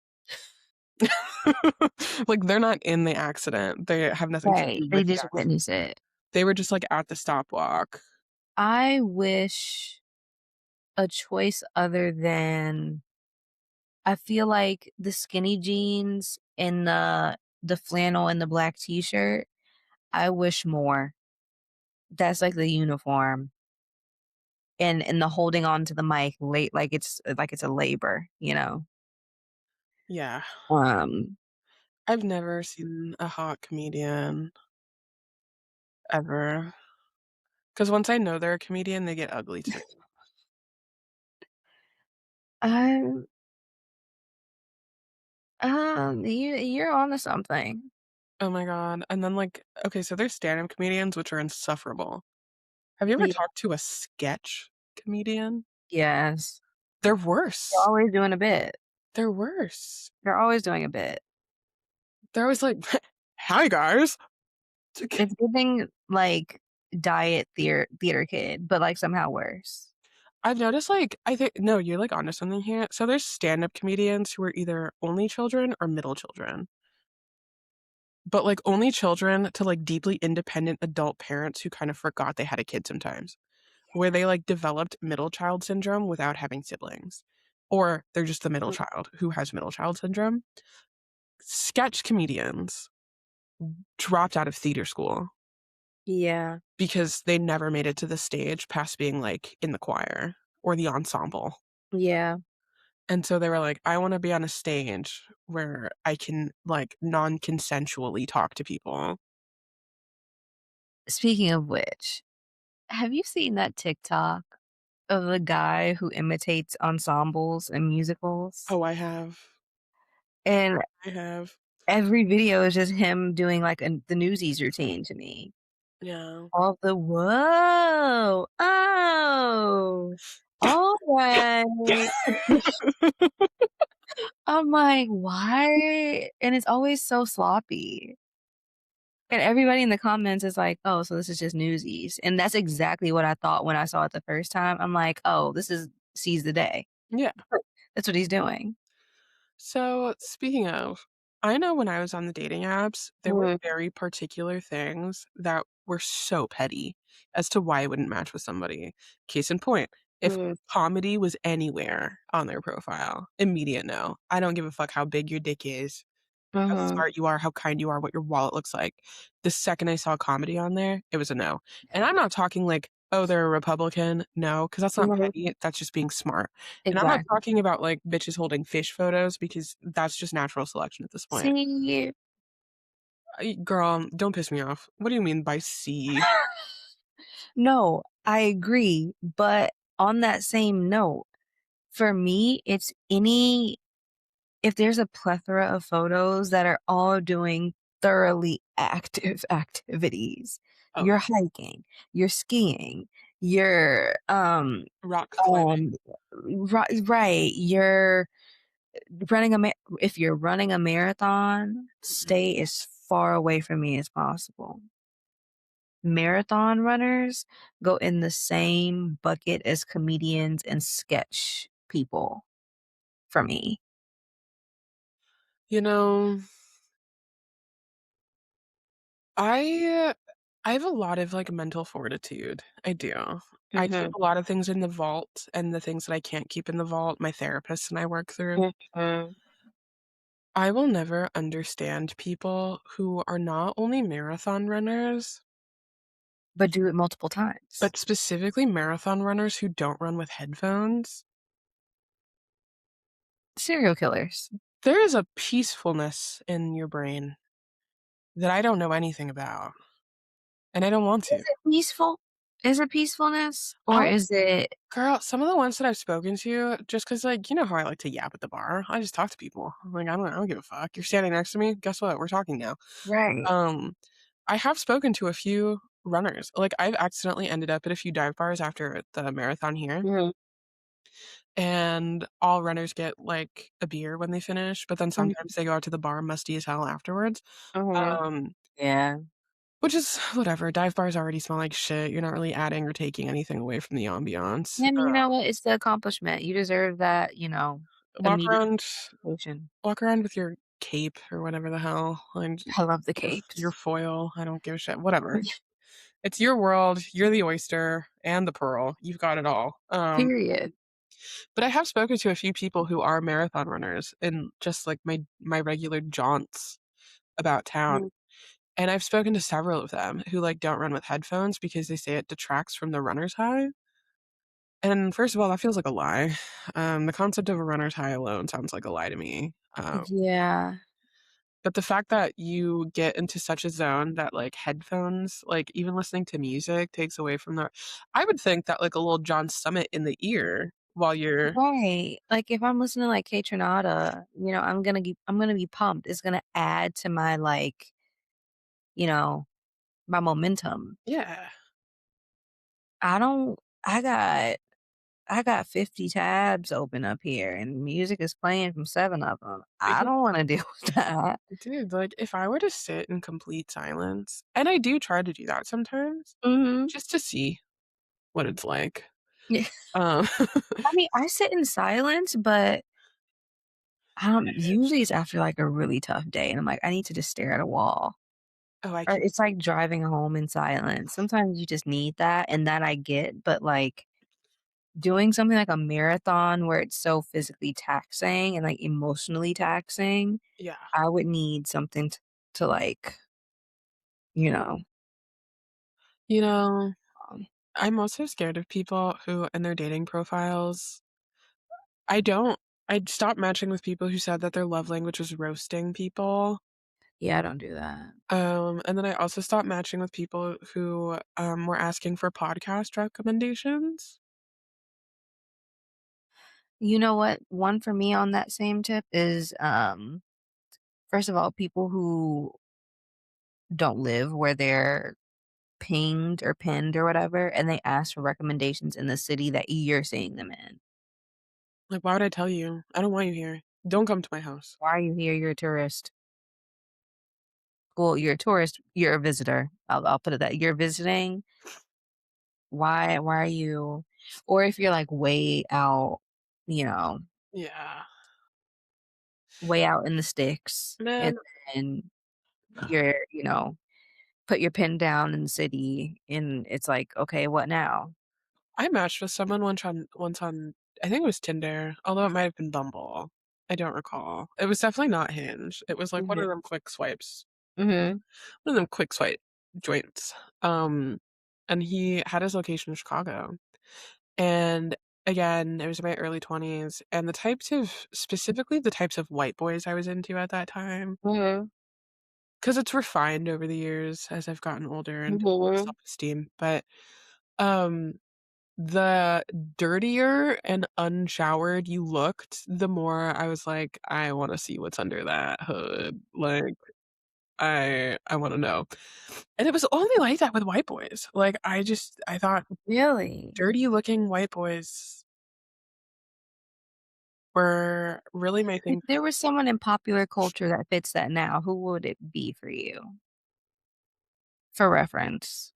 Like, they're not in the accident, they have nothing to Right. do They with the just accident. witness it. They were just, like, at the stop walk. I wish a choice other than I feel like the skinny jeans and the flannel and the black t-shirt, I wish more. That's like the uniform. And the holding on to the mic late like it's a labor, you know? Yeah. Um, I've never seen a hot comedian ever. 'Cause once I know they're a comedian, they get ugly too. I you're onto something. Oh my god, and then, like okay, so there's stand-up comedians, which are insufferable. Have you ever Yeah. talked to a sketch comedian? Yes. They're They're worse. always doing a bit. They're worse. They're always doing a bit. They're always like, "Hi, guys." It's giving, like, diet theater kid, but, like, somehow worse. I've noticed, like I think no, you're, like, onto something here. So there's stand-up comedians who are either only children or middle children. But, like, only children to, like, deeply independent adult parents who kind of forgot they had a kid sometimes, where they, like, developed middle child syndrome without having siblings. Or they're just the middle Mm, child who has middle child syndrome. Sketch comedians dropped out of theater school yeah, because they never made it to the stage past being, like, in the choir or the ensemble. yeah. And so they were like, "I wanna be on a stage where I can, like, non-consensually talk to people." Speaking of which, have you seen that TikTok of the guy who imitates ensembles and musicals? Oh, I have. And I have. every video is just him doing, like, the Newsies routine to me. Yeah. All the "Whoa! Oh! Alright." I'm like, "Why?" And it's always so sloppy. And everybody in the comments is like, "Oh, so this is just Newsies." And that's exactly what I thought when I saw it the first time. I'm like, "Oh, this is Seize the Day." Yeah. That's what he's doing. So, speaking of, I know when I was on the dating apps, there were Mm, very particular things that were so petty as to why I wouldn't match with somebody. Case in point, if mm, comedy was anywhere on their profile, immediate no. I don't give a fuck how big your dick is, how mhm, smart you are, how kind you are, what your wallet looks like. The second I saw comedy on there, it was a no. And I'm not talking like, "Oh, they're a Republican." No, because that's not mhm. petty, that's just being smart. And I'm not Exactly. talking about, like, bitches holding fish photos because that's just natural selection at this point. See? Girl, don't piss me off. What do you mean by "see"? No, I agree, but on that same note, for me, it's any if there's a plethora of photos that are all doing thoroughly active activities, Oh, you're hiking, you're skiing, you're, rock climbing. right, you're running a ma if you're running a marathon, Mhm. stay as far away from me as possible. Marathon runners go in the same bucket as comedians and sketch people for me. You know, I I have a lot of, like, mental fortitude. I do. I keep Mhm. a lot of things in the vault, and the things that I can't keep in the vault, my therapist and I work through. Mhm. I will never understand people who are not only marathon runners, But do it multiple times. but specifically marathon runners who don't run with headphones. Serial killers. There is a peacefulness in your brain that I don't know anything about, and I don't want to. Is it peaceful? Is it peacefulness? Or Um, is it Girl, some of the ones that I've spoken to, just 'cause, like, you know how I like to yap at the bar? I just talk to people. I'm like, I don't give a fuck. You're standing next to me, guess what? We're talking now. right. Um, I have spoken to a few runners. Like, I've accidentally ended up at a few dive bars after the marathon here, Mhm. and all runners get, like, a beer when they finish, but then Mhm. sometimes they go out to the bar musty as hell afterwards. Mhm. Um, Yeah. which is whatever. Dive bars already smell like shit. You're not really adding or taking anything away from the ambiance. I mean, you know what? It's the accomplishment. You deserve that, Walk immediate around gratification. walk around with your cape or whatever the hell, and I love the your capes. foil. I don't give a shit. Whatever. It's your world. You're the oyster and the pearl. You've got it all. Period. But I have spoken to a few people who are marathon runners and just like my regular jaunts about town. Mhm. And I've spoken to several of them who like don't run with headphones because they say it detracts from the runner's high. And first of all, that feels like a lie. The concept of a runner's high alone sounds like a lie to me. Yeah. But the fact that you get into such a zone that, like, headphones, like, even listening to music takes away from the I would think that, like, a little John Summit in the ear while you're Right. Like, if I'm listening to, like, Kaytranada, I'm gonna be pumped. It's gonna add to my, like, you know, my momentum. Yeah. I don't I got 50 tabs open up here, and music is playing from 7 of them. I Yeah, don't wanna deal with that. dude, like, if I were to sit in complete silence and I do try to do that sometimes, Mhm. just to see what it's like. Yeah. Um, I mean, I sit in silence, but, usually it's after, like, a really tough day, and I'm like, "I need to just stare at a wall." oh, I Or can't it's like driving home in silence. Sometimes you just need that, and that I get, but, like, doing something like a marathon where it's so physically taxing and, like, emotionally taxing, yeah. I would need something to, like, you know, You know, um I'm also scared of people who in their dating profiles I don't I'd stop matching with people who said that their love language was roasting people. yeah, I don't do that. And then I also stopped matching with people who, were asking for podcast recommendations. You know what? One for me on that same tip is, first of all, people who don't live where they're pinged or pinned or whatever, and they ask for recommendations in the city that you're seeing them in. Like, why would I tell you? I don't want you here. Don't come to my house. "Why are you here? You're a tourist." Well, you're a tourist, you're a visitor. I'll put it that you're visiting. Why are you or if you're, like, you know, Yeah. way out in the sticks, and Man, then you're, put your pen down in the city, and it's like, "Okay, what now?" I matched with someone once on I think it was Tinder, although it might have been Bumble. I don't recall. It was definitely not Hinge. It was like one Mhm. of them quick swipes. Mhm. One of them quick swipe joints. And he had his location in Chicago. And again, it was my early 20s, and the types of specifically the types of white boys I was into at that time, Mhm. because it's refined over the years as I've gotten older and developed Mhm. self-esteem, but, um, the dirtier and unshowered you looked, the more I was like, "I wanna see what's under that hood." Like, I wanna know. And it was only like that with white boys. Like, I thought Really? dirty looking white boys were really my If thing. there was someone in popular culture that fits that now, who would it be for you? For reference.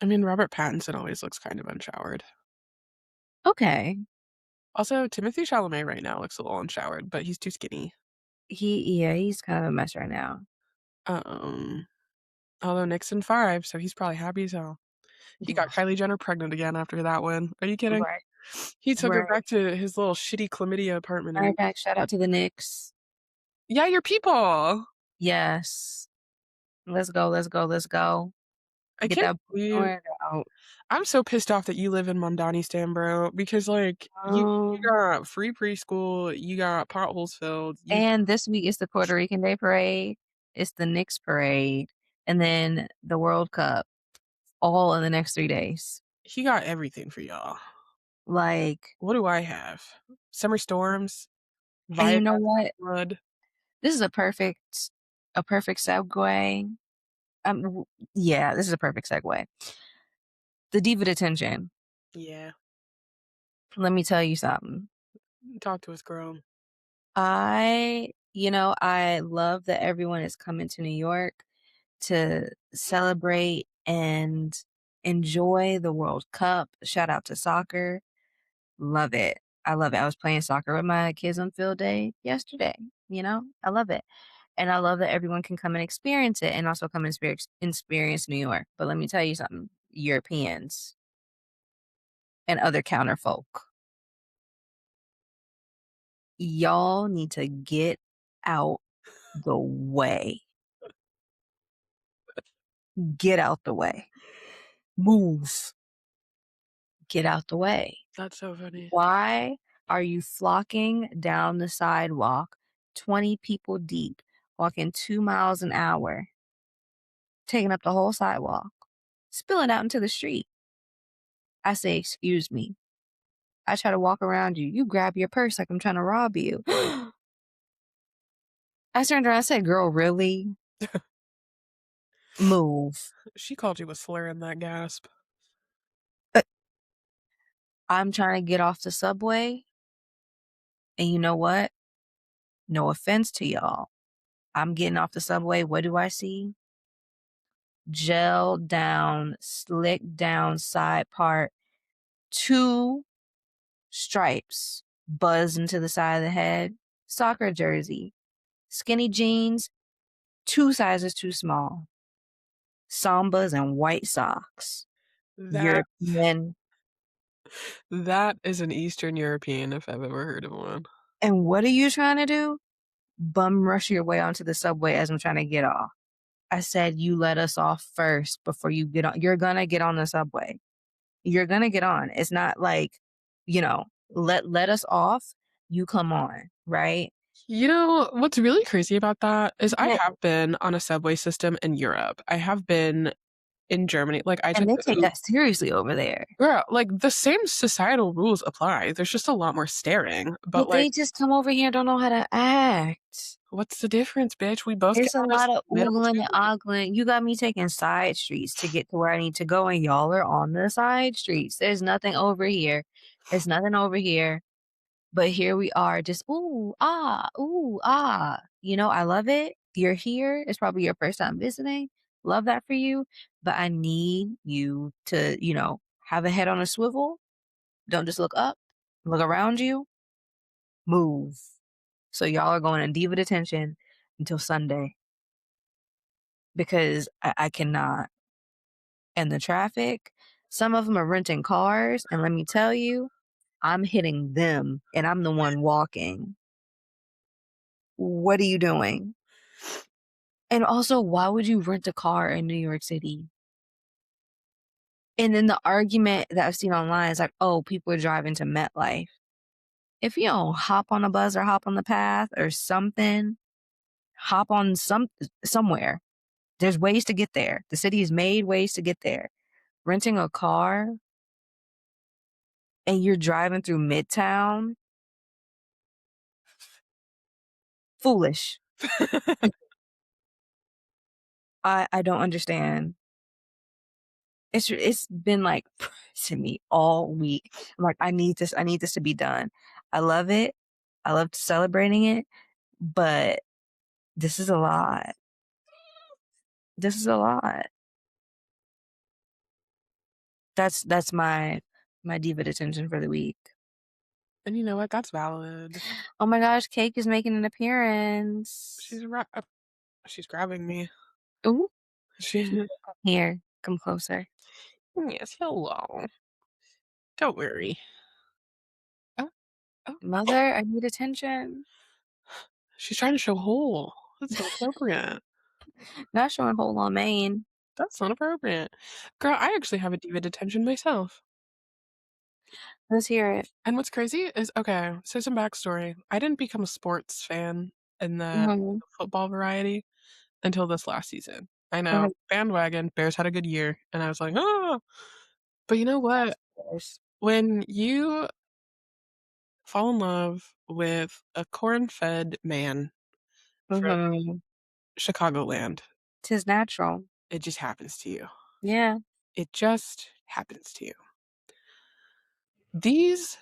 I mean, Robert Pattinson always looks kind of unshowered. Okay. Also, Timothy Chalamet right now looks a little unshowered, but he's too skinny. Yeah, he's kind of a mess right now. Um, Although Nick's in 5, so he's probably happy as hell. He got Yeah. Kylie Jenner pregnant again after that one. Are you kidding? Right. He took her Right. back to his little shitty chlamydia apartment Matter and of fact, shout out to the Knicks. yeah, your people. Yes. Let's go, let's go, let's go. I Get can't that believe brand out. I'm so pissed off that you live in Mondani, bro, because, like, you Um, got free preschool, you got potholes filled, you and this week is the Puerto Rican Day Parade, it's the Knicks parade, and then the World Cup all in the next 3 days. he got everything for y'all. Like, What do I have? Summer storms, and you know viaducts what? flood. This is a perfect segue. W yeah, this is a perfect segue. The diva detention. Yeah. Let me tell you something. Talk to us, girl. I love that everyone is coming to New York to celebrate and enjoy the World Cup. Shout out to soccer. Love it. I love it. I was playing soccer with my kids on field day yesterday. I love it. And I love that everyone can come and experience it and also come and experience New York. But let me tell you something, Europeans and other counterfolk, y'all need to get out the way. Get out the way. Move. Get out the way. That's so funny. Why are you flocking down the sidewalk, 20 people deep, walking 2 miles an hour, taking up the whole sidewalk, spilling out into the street? I say, "Excuse me." I try to walk around you. You grab your purse like I'm trying to rob you. I turned around and said, "Girl, really? Move." She called you a slur in that gasp. Uh, I'm trying to get off the subway, and you know what? No offense to y'all. I'm getting off the subway. What do I see? Gel down, slick down side part, 2 stripes buzz into the side of the head, soccer jersey, skinny jeans, 2 sizes too small, Sambas and white socks. That European. that is an Eastern European if I've ever heard of one. And what are you trying to do? Bum rush your way onto the subway as I'm trying to get off. I said, "You let us off first before you get on." You're gonna get on the subway. You're gonna get on. It's not like, let us off, you come on, right? You know, what's really crazy about that is I Well, have been on a subway system in Europe. I have been in Germany. Like, I and took they the take U that seriously over there. girl, like, the same societal rules apply. There's just a lot more staring, but, But like, they just come over here and don't know how to act. what's the difference, bitch? We both get It's a on a lot of middle oogling and too. ogling. You got me taking side streets to get to where I need to go, and y'all are on the side streets. There's nothing over here. There's nothing over here. But here we are, just ooh, ah, ooh, ah. I love it. You're here. It's probably your first time visiting. Love that for you. But I need you to, have a head on a swivel. Don't just look up, look around you, move. So y'all are going in diva detention until Sunday because I cannot. And the traffic, some of them are renting cars. And let me tell you, I'm hitting them and I'm the one walking. What are you doing? And also, why would you rent a car in New York City? And then the argument that I've seen online is like, oh, people are driving to MetLife. If you don't hop on a bus or hop on the path or something, hop on somewhere. There's ways to get there. The city has made ways to get there. Renting a car and you're driving through Midtown, foolish. I don't understand. It's been like to me all week. I'm like, I need this to be done. I love it. I love celebrating it, but this is a lot. This is a lot. That's my diva detention for the week. And you know what? That's valid. Oh my gosh, Cake is making an appearance. She's grabbing me. Ooh. She's She, like, "Come here. Come closer." yes, hello. Don't worry. Oh, oh. "Mother, I need attention." She's trying to show hole. That's not appropriate. Not showing whole on Maine. That's not appropriate. Girl, I actually have a diva detention myself. Let's hear it. And what's crazy is okay, so some backstory. I didn't become a sports fan in the Mhm. football variety until this last season. I know, Okay. bandwagon, Bears had a good year, and I was like, "Oh." But you know what? Yes. When you fall in love with a corn-fed man from Mhm. Chicagoland, 'Tis natural. it just happens to you. Yeah. It just happens to you. These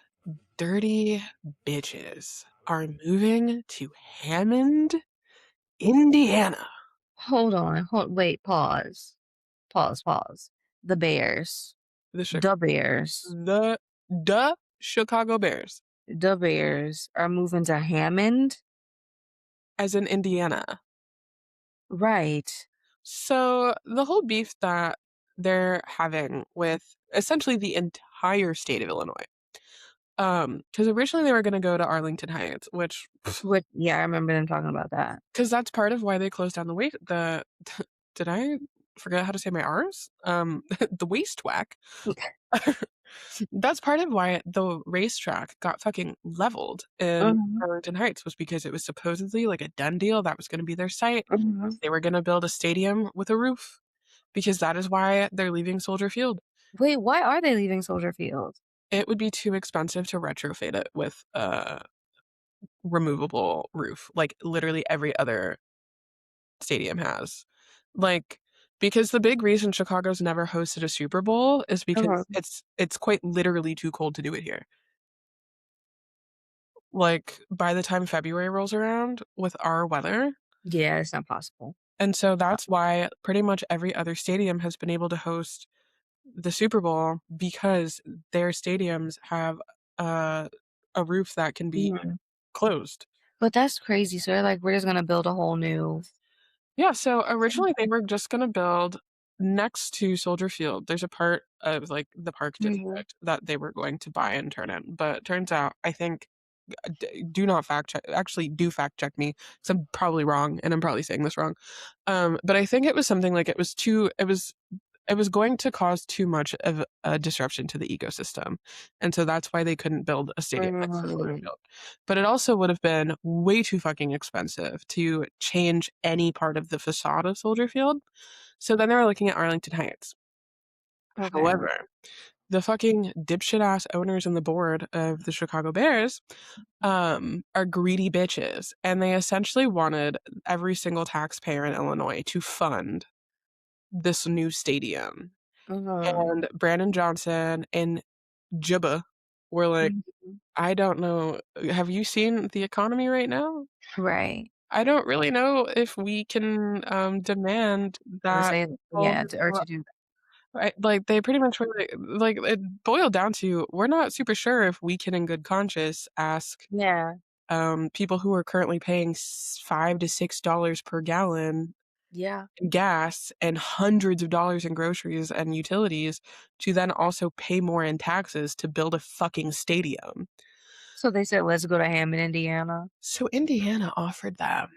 dirty bitches are moving to Hammond, Indiana. Hold on. Wait, pause. Pause, pause. The Bears. The Chi The Bears. the Chicago Bears, The Bears are moving to Hammond? as in Indiana. Right. So, the whole beef that they're having with essentially the entire state of Illinois, because originally they were gonna go to Arlington Heights, which What yeah, I remember them talking about that. because that's part of why they closed down the did I forget how to say my R's? The waist whack. That's part of why the racetrack got fucking leveled in Mhm. Arlington Heights was because it was supposedly like a done deal. That was gonna be their site. Mhm. They were gonna build a stadium with a roof because that is why they're leaving Soldier Field. Wait, why are they leaving Soldier Field? It would be too expensive to retrofit it with a removable roof, like literally every other stadium has. Like, because the big reason Chicago's never hosted a Super Bowl is because Uh-huh. it's quite literally too cold to do it here. Like, by the time February rolls around with our weather, Yeah, it's not possible. and so that's why pretty much every other stadium has been able to host the Super Bowl because their stadiums have a a roof that can be Mhm. closed. But that's crazy, so they're like, "We're just gonna build a whole new." Yeah, so originally they were just gonna build next to Soldier Field. There's a part of, like, the park Mhm. district that they were going to buy and turn in, but it turns out I think do not fact check actually, do fact check me 'cause I'm probably wrong, and I'm probably saying this wrong. But I think it was something like it was going to cause too much of a disruption to the ecosystem, and so that's why they couldn't build a stadium next to Soldier Mhm. Field. But it also would have been way too fucking expensive to change any part of the facade of Soldier Field, so then they were looking at Arlington Heights. Okay. However, the fucking dipshit ass owners and the board of the Chicago Bears, are greedy bitches, and they essentially wanted every single taxpayer in Illinois to fund this new stadium. Mhm. And Brandon Johnson and Jibba were like, Mhm. "I don't know. Have you seen the economy right now? Right. I don't really know if we can, demand Or that say people yeah, who to or grew to up." do Right, like, they pretty much were like, it boiled down to, we're not super sure if we can in good conscience ask, yeah. people who are currently paying 5 to $6 per gallon Yeah. in gas and hundreds of dollars in groceries and utilities to then also pay more in taxes to build a fucking stadium. So they said, "Let's go to Hammond, Indiana." So Indiana offered them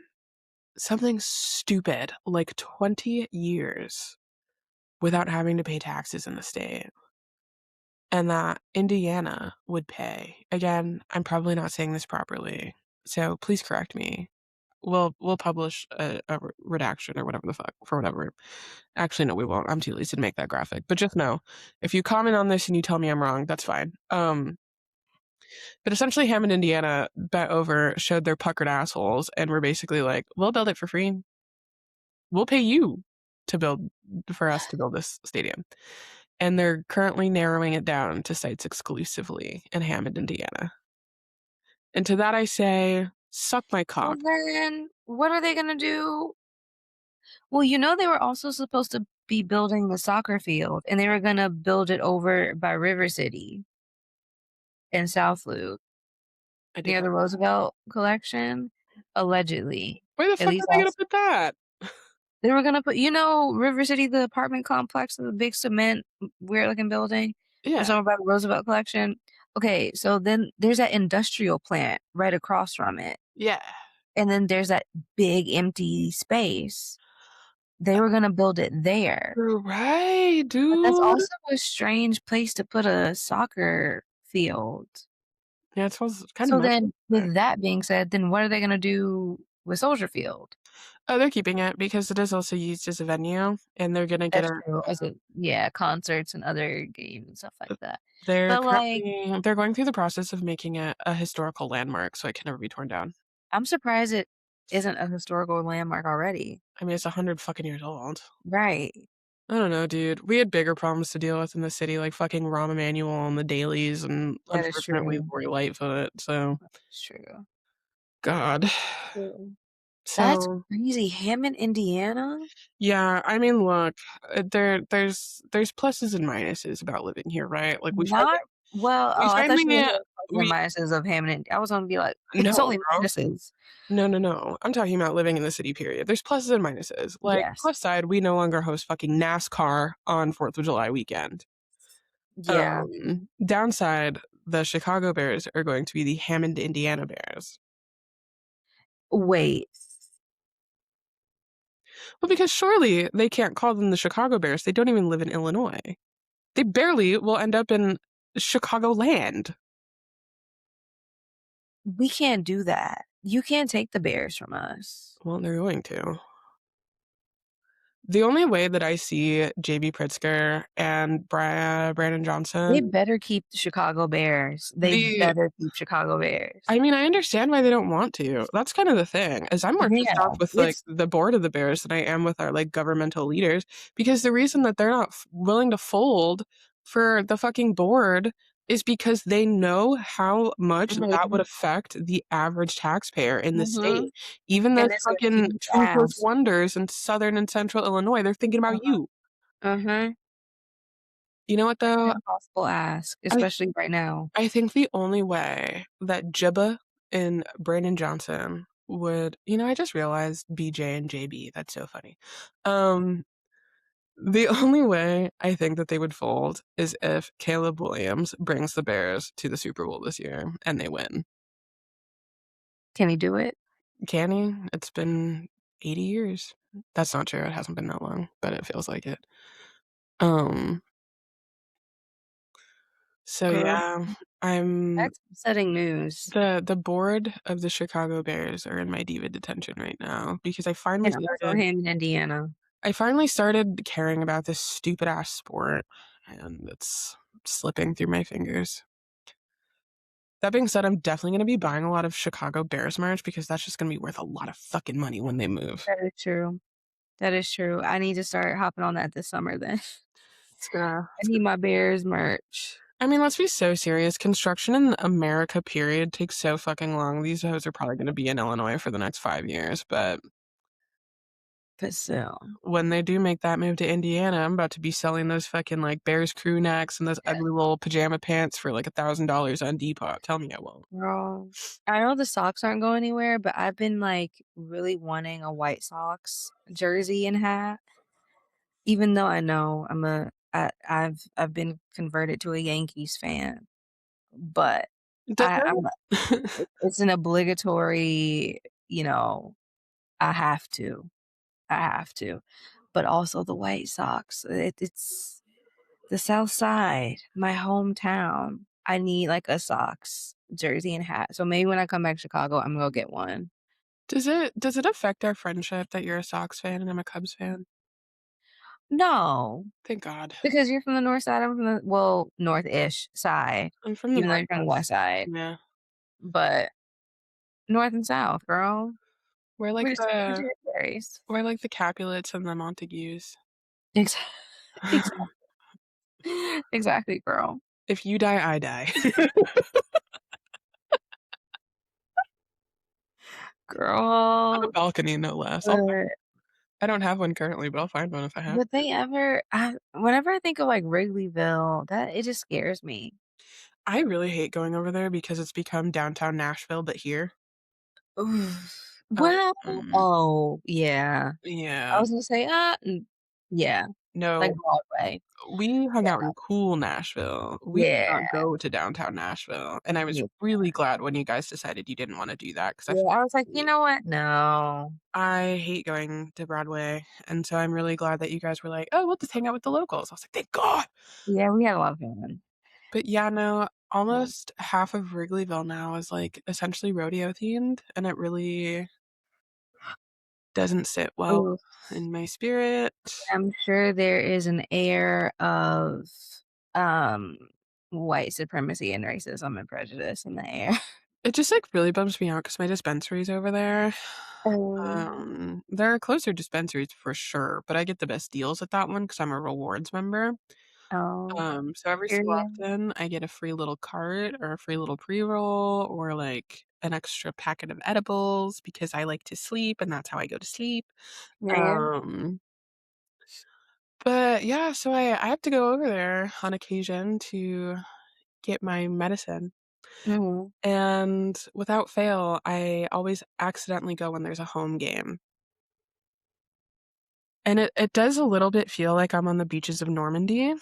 something stupid like 20 years without having to pay taxes in the state, and that Indiana would pay. Again, I'm probably not saying this properly, so please correct me. We'll publish a redaction or whatever the fuck for whatever. Actually, no, we won't. I'm too lazy to make that graphic. But just know, if you comment on this and you tell me I'm wrong, that's fine. But essentially, Hammond, Indiana, bent over, showed their puckered assholes, and were basically like, "We'll build it for free. We'll pay you to build for us to build this stadium." And they're currently narrowing it down to sites exclusively in Hammond, Indiana. And to that I say, suck my Well, cock. then what are they gonna do? Well, they were also supposed to be building the soccer field, and they were gonna build it over by River City in South Loop I did near not. the Roosevelt Collection, allegedly. Where the At fuck least are they gonna that's put that? They were gonna put River City, the apartment complex, the big cement, weird looking building Yeah, that's over by the Roosevelt Collection? Okay, so then there's that industrial plant right across from it, yeah. and then there's that big empty space. They were gonna build it there, You're right, but that's dude. also a strange place to put a soccer field. Yeah, it smells kinda So mushy then, there. with that being said, then what are they gonna do with Soldier Field? Oh, they're keeping it because it is also used as a venue, and they're gonna get That's a true, as a yeah, concerts and other games and stuff like that. they're But, like, currently they're going through the process of making it a historical landmark, so it can never be torn down. I'm surprised it isn't a historical landmark already. I mean, it's 100 fucking years old. Right. I don't know, dude. We had bigger problems to deal with in the city, like fucking Rahm Emanuel and the dailies, and That is unfortunately, true. Lori Lightfoot, so It's true. God. True. That's So, crazy. Hammond, Indiana? yeah, I mean, look, there's pluses and minuses about living here, right? Like, Not well, we oh, I thought finally you were gonna say pluses and we minuses of Hammond I was gonna be like, it's no, only girl. minuses. No, no, no. I'm talking about living in the city, period. There's pluses and minuses. Like, Yes. plus side, we no longer host fucking NASCAR on 4th of July weekend. Yeah. Downside, the Chicago Bears are going to be the Hammond, Indiana Bears. Wait. Well, because surely they can't call them the Chicago Bears. They don't even live in Illinois. They barely will end up in Chicagoland. We can't do that. You can't take the Bears from us. Well, they're going to. The only way that I see JB Pritzker and Brandon They Johnson, better keep the Chicago Bears. They the better keep Chicago Bears. I mean, I understand why they don't want to. That's kind of the thing, is I'm more Yeah, pissed off with, like, it's the board of the Bears than I am with our, like, governmental leaders, because the reason that they're not willing to fold for the fucking board is because they know how much that would mhm, affect the average taxpayer in the mhm, state. Even and those it's a fucking huge toothless ask. wonders in Southern and Central Illinois, they're thinking about Uh-huh, you. mhm. You know what, An though? impossible ask, I especially right now. I think the only way that Jibba and Brandon Johnson would I just realized BJ and JB, that's so funny. Um, the only way I think that they would fold is if Caleb Williams brings the Bears to the Super Bowl this year and they win. Can he do it? Can he? It's been 80 years. That's not true. It hasn't been that long, but it feels like it. Um, so Girl, yeah, I'm that's upsetting news. the board of the Chicago Bears are in my diva detention right now because And ours are him in Indiana. I finally started caring about this stupid ass sport, and it's slipping through my fingers. That being said, I'm definitely gonna be buying a lot of Chicago Bears merch because that's just gonna be worth a lot of fucking money when they move. That is true. That is true. I need to start hopping on that this summer then. It's gonna I it's need gonna my Bears merch. I mean, let's be so serious. Construction in America, period, takes so fucking long. These hoes are probably gonna be in Illinois for the next 5 years, but But still, when they do make that move to Indiana, I'm about to be selling those fucking, like, Bears crew necks and those yeah, ugly little pajama pants for, like, $1,000 on Depop. Tell me I won't. girl. I know the socks aren't going anywhere, but I've been, like, really wanting a White Sox jersey and hat, even though I know I've been converted to a Yankees fan, but Does I'm it it's an obligatory, you know, I have to. I have to. But also the White Sox. It's the South Side, my hometown. I need like a Sox jersey and hat. So maybe when I come back to Chicago, I'm gonna go get one. does it affect our friendship that you're a Sox fan and I'm a Cubs fan? No, Thank God. because you're from the north side. I'm from the north-ish side, I'm from the even though you're from the west Northwest. side. Yeah. But north and south, girl. We're We're like just different the territories. we're like the Capulets and the Montagues. Ex- Exactly. Exactly, girl. If you die, I die. On a Girl. balcony, no less. But I don't have one currently, but I'll find one if I have would to. they ever whenever I think of, like, Wrigleyville, that it just scares me. I really hate going over there because it's become downtown Nashville, but here. Oof. Well, Um, oh, yeah. I yeah. was gonna say, yeah, like No, Broadway. we hung Yeah, out in cool Nashville. We did yeah, not go to downtown Nashville, and I was yeah, really glad when you guys decided you didn't wanna do that because I yeah, feel I was like, "You like know what? No." I hate going to Broadway, and so I'm really glad that you guys were like, "Oh, we'll just hang out with the locals." I was like, "Thank God." Yeah, we had a lot of fun. But yeah, no, Yeah. almost half of Wrigleyville now is, like, essentially rodeo themed, and it really doesn't sit well Ooh, in my spirit. I'm sure there is an air of, um, white supremacy and racism and prejudice in the air. It just, like, really bums me out because my dispensary's over there. Oh. There are closer dispensaries for sure, but I get the best deals at that one because 'cause I'm a rewards member. Oh, So every so period. often, I get a free little cart or a free little pre-roll or, like, an extra packet of edibles because I like to sleep, and that's how I go to sleep. Man. Um, but yeah, so I have to go over there on occasion to get my medicine, Mhm. and without fail, I always accidentally go when there's a home game. And it does a little bit feel like I'm on the beaches of Normandy,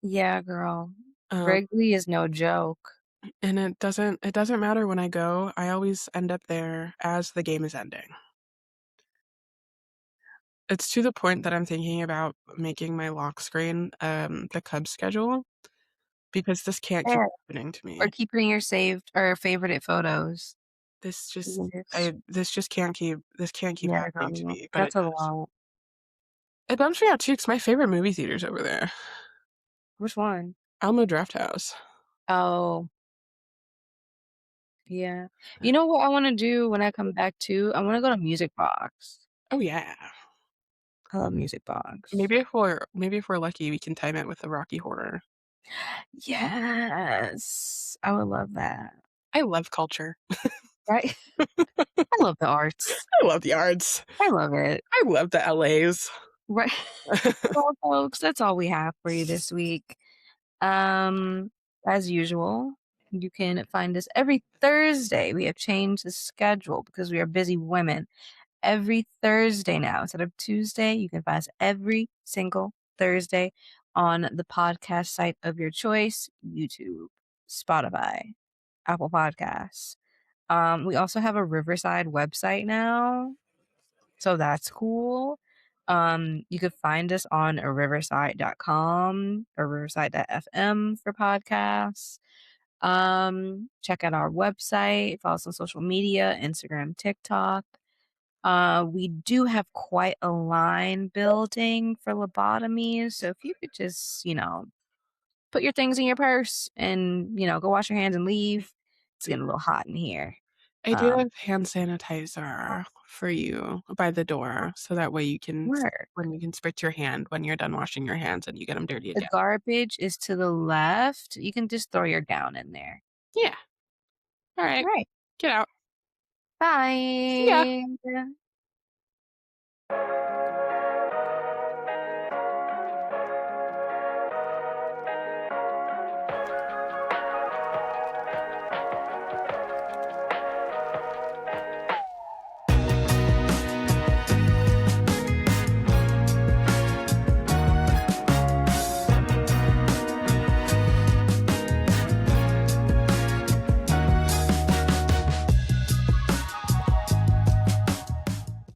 Yeah, girl. um, Wrigley is no joke. and it doesn't matter when I go, I always end up there as the game is ending. It's to the point that I'm thinking about making my lock screen, the Cubs schedule because this can't keep Yeah, happening to or me. keeping your saved or favorited photos. This You just can just this can't keep yeah, happening to girl. me, but it That's a does. lot. It bums me out too because my favorite movie theater's over there, Which one? Alamo Drafthouse. Oh, yeah. You know what I wanna do when I come back too? I wanna go to Music Box. Oh, yeah. I love Music Box. Maybe if we're lucky, we can time it with the Rocky Horror. Yes. I would love that. I love culture. Right? I love the arts. I love the arts. I love it. I love the LAs. Right. Well, folks, that's all we have for you this week. Um, as usual, you can find us every Thursday. We have changed the schedule because we are busy women. Every Thursday now instead of Tuesday, you can find us every single Thursday on the podcast site of your choice, YouTube, Spotify, Apple Podcasts. We also have a Riverside website now, so that's cool. You could find us on riverside.com or riverside.fm for podcasts. Check out our website, follow us on social media, Instagram, TikTok. We do have quite a line building for lobotomies. So if you could just, put your things in your purse and, go wash your hands and leave. It's getting a little hot in here. I do Um, have hand sanitizer for you by the door, so that way work. when you can spritz your hand when you're done washing your hands and you get them dirty The again. garbage is to the left. You can just throw your gown in there. Yeah. Alright. All right. Get out. See ya. Bye.